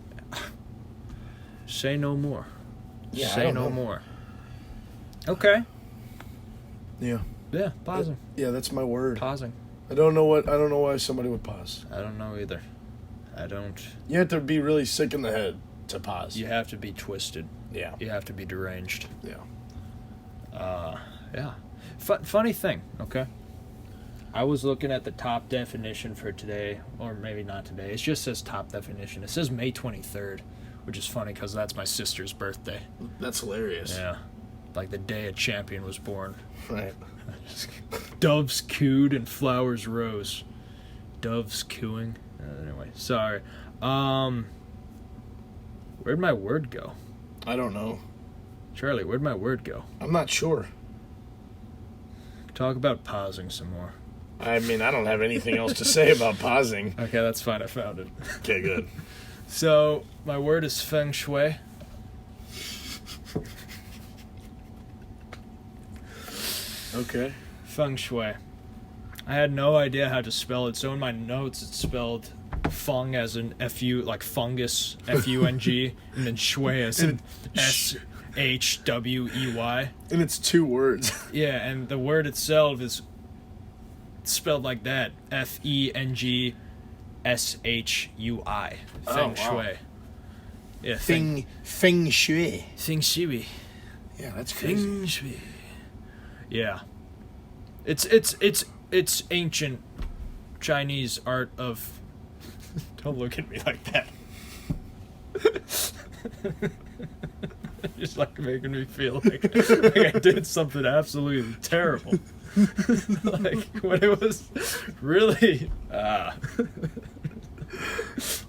[SPEAKER 1] Say no more.
[SPEAKER 2] Yeah,
[SPEAKER 1] Say no more. Okay.
[SPEAKER 2] Yeah.
[SPEAKER 1] Yeah, pausing.
[SPEAKER 2] Yeah, that's my word.
[SPEAKER 1] Pausing.
[SPEAKER 2] I don't know why somebody would pause.
[SPEAKER 1] I don't know either.
[SPEAKER 2] You have to be really sick in the head to pause.
[SPEAKER 1] You have to be twisted.
[SPEAKER 2] Yeah.
[SPEAKER 1] You have to be deranged.
[SPEAKER 2] Yeah.
[SPEAKER 1] Yeah. Funny thing, okay? I was looking at the top definition for today, or maybe not today. It just says top definition. It says May 23rd, which is funny because that's my sister's birthday.
[SPEAKER 2] That's hilarious.
[SPEAKER 1] Yeah. Like the day a champion was born.
[SPEAKER 2] Right.
[SPEAKER 1] Doves cooed and flowers rose. Doves cooing. Anyway, sorry. Where'd my word go?
[SPEAKER 2] I don't know.
[SPEAKER 1] Charlie, where'd my word go?
[SPEAKER 2] I'm not sure.
[SPEAKER 1] Talk about pausing some more.
[SPEAKER 2] I mean, I don't have anything else to say about pausing.
[SPEAKER 1] Okay, that's fine. I found it.
[SPEAKER 2] Okay, good.
[SPEAKER 1] So, my word is Feng Shui.
[SPEAKER 2] Okay.
[SPEAKER 1] Feng Shui. I had no idea how to spell it, so in my notes it's spelled Feng as in F-U, like fungus, F-U-N-G, and then Shui as in S-H-W-E-Y.
[SPEAKER 2] And it's 2 words.
[SPEAKER 1] Yeah, and the word itself is spelled like that, F-E-N-G-S-H-U-I. Feng Shui.
[SPEAKER 2] Wow.
[SPEAKER 1] Yeah,
[SPEAKER 2] Feng Shui.
[SPEAKER 1] Feng Shui.
[SPEAKER 2] Yeah, that's crazy.
[SPEAKER 1] Feng Shui. Yeah. It's ancient Chinese art of... Don't look at me like that. Just like making me feel like I did something absolutely terrible. Like when it was really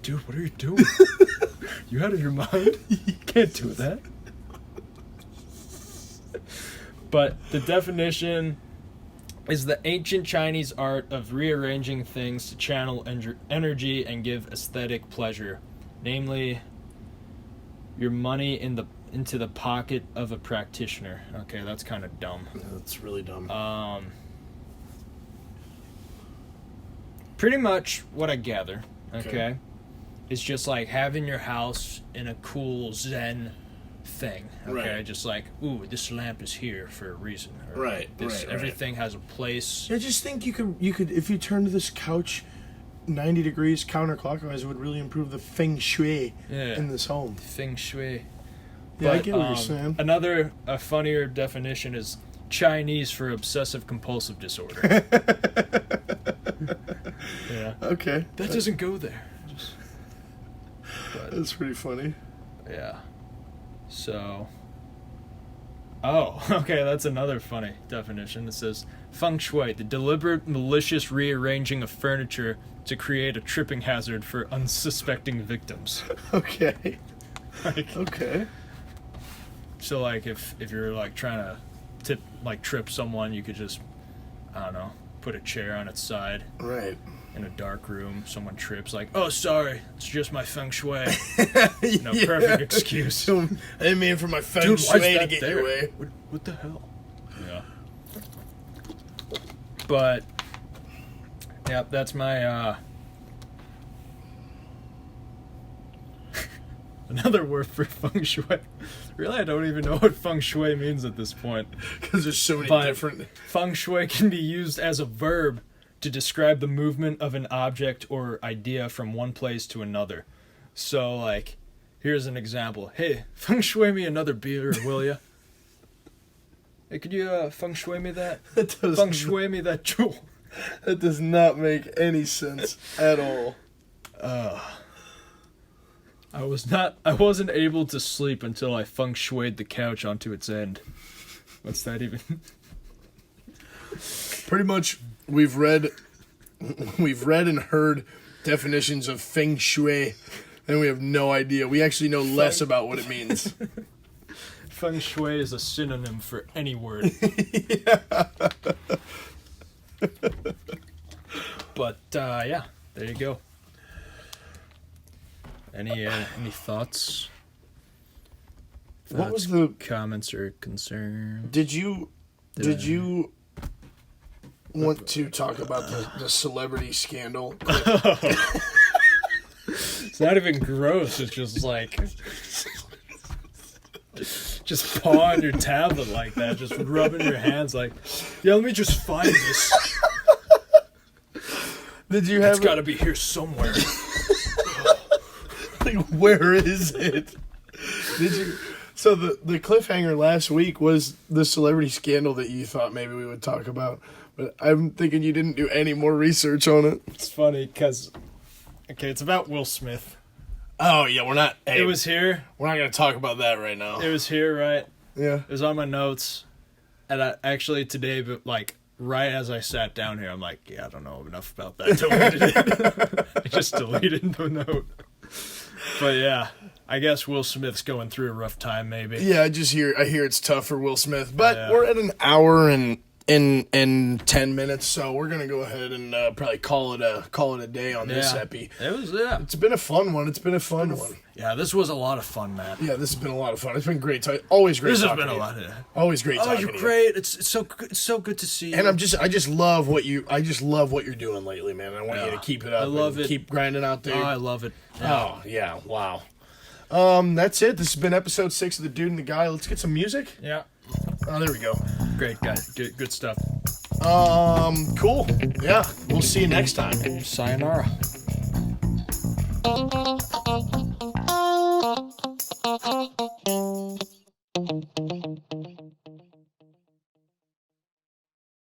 [SPEAKER 1] dude, what are you doing? You out of your mind? You can't do that. But the definition is the ancient Chinese art of rearranging things to channel energy and give aesthetic pleasure, namely your money into the pocket of a practitioner. Okay, that's kind of dumb.
[SPEAKER 2] That's really dumb.
[SPEAKER 1] Pretty much what I gather, okay,
[SPEAKER 2] Okay.
[SPEAKER 1] is just like having your house in a cool Zen thing, okay?
[SPEAKER 2] Right.
[SPEAKER 1] Just like, ooh, this lamp is here for a reason. Or
[SPEAKER 2] Right, right.
[SPEAKER 1] Everything has a place.
[SPEAKER 2] I just think you could if you turned this couch 90 degrees counterclockwise, it would really improve the feng shui in this home.
[SPEAKER 1] Feng Shui.
[SPEAKER 2] Yeah, I get what you're saying.
[SPEAKER 1] Another funnier definition is Chinese for obsessive compulsive disorder. Yeah.
[SPEAKER 2] Okay.
[SPEAKER 1] That doesn't go there.
[SPEAKER 2] That's pretty funny.
[SPEAKER 1] Yeah. So. Oh, okay, that's another funny definition. It says Feng Shui, the deliberate, malicious rearranging of furniture to create a tripping hazard for unsuspecting victims.
[SPEAKER 2] Okay.
[SPEAKER 1] Like,
[SPEAKER 2] Okay.
[SPEAKER 1] so, like, if you're like trying to trip someone, you could just, I don't know, put a chair on its side.
[SPEAKER 2] Right.
[SPEAKER 1] In a dark room, someone trips, like, oh, sorry, it's just my Feng Shui. No,
[SPEAKER 2] Yeah.
[SPEAKER 1] perfect excuse.
[SPEAKER 2] I didn't mean for my feng
[SPEAKER 1] Dude, why is
[SPEAKER 2] shui to
[SPEAKER 1] that
[SPEAKER 2] get
[SPEAKER 1] there?
[SPEAKER 2] your way.
[SPEAKER 1] What the hell? Yeah. But, yeah, that's my, another word for Feng Shui. Really, I don't even know what Feng Shui means at this point.
[SPEAKER 2] Because there's so many
[SPEAKER 1] But
[SPEAKER 2] different...
[SPEAKER 1] Feng Shui can be used as a verb to describe the movement of an object or idea from one place to another. So, like, here's an example. Hey, Feng Shui me another beer, will ya? Hey, could you Feng Shui me that? Feng Shui me that jewel.
[SPEAKER 2] That does not make any sense at all.
[SPEAKER 1] I wasn't able to sleep until I Feng Shuied the couch onto its end. What's that even?
[SPEAKER 2] Pretty much, we've read and heard definitions of feng shui, and we have no idea. We actually know less about what it means.
[SPEAKER 1] Feng Shui is a synonym for any word. But yeah, there you go. Any thoughts?
[SPEAKER 2] What was the
[SPEAKER 1] comments or concerns?
[SPEAKER 2] Did you want to talk about the celebrity scandal?
[SPEAKER 1] It's not even gross. It's just like just paw on your tablet like that, just rubbing your hands like, yeah, let me just find this.
[SPEAKER 2] Did you have?
[SPEAKER 1] It's got to be here somewhere.
[SPEAKER 2] Like, where is it? So the cliffhanger last week was the celebrity scandal that you thought maybe we would talk about, but I'm thinking you didn't do any more research on it.
[SPEAKER 1] It's funny because, okay, it's about Will Smith.
[SPEAKER 2] Oh yeah, we're not. Hey,
[SPEAKER 1] It was here.
[SPEAKER 2] we're not gonna talk about that right now.
[SPEAKER 1] It was here, right?
[SPEAKER 2] Yeah.
[SPEAKER 1] It was on my notes, and I actually today, but like right as I sat down here, I'm like, yeah, I don't know enough about that. Deleted it. I just deleted the note. But yeah, I guess Will Smith's going through a rough time, maybe.
[SPEAKER 2] Yeah, I hear it's tough for Will Smith, but
[SPEAKER 1] Yeah.
[SPEAKER 2] we're at an hour and 10 minutes, so we're gonna go ahead and probably call it a day on this epi.
[SPEAKER 1] It was, yeah.
[SPEAKER 2] It's been a fun one. It's been a fun one.
[SPEAKER 1] Yeah, this was a lot of fun, Matt.
[SPEAKER 2] Yeah, this has been a lot of fun. It's been great. Always great.
[SPEAKER 1] This has
[SPEAKER 2] talking
[SPEAKER 1] been a
[SPEAKER 2] to you.
[SPEAKER 1] lot. Yeah.
[SPEAKER 2] Always great.
[SPEAKER 1] Oh,
[SPEAKER 2] talking
[SPEAKER 1] you're
[SPEAKER 2] to you.
[SPEAKER 1] great. It's so good to see you.
[SPEAKER 2] And I just love what you're doing lately, man. I want you to keep it up.
[SPEAKER 1] I love it.
[SPEAKER 2] Keep grinding out there.
[SPEAKER 1] Oh, I love it.
[SPEAKER 2] Oh yeah, wow. That's it. This has been episode 6 of The Dude and the Guy. Let's get some music.
[SPEAKER 1] Yeah.
[SPEAKER 2] Oh, there we go.
[SPEAKER 1] Great guy. Good stuff.
[SPEAKER 2] Cool. Yeah, we'll see you next time.
[SPEAKER 1] Sayonara.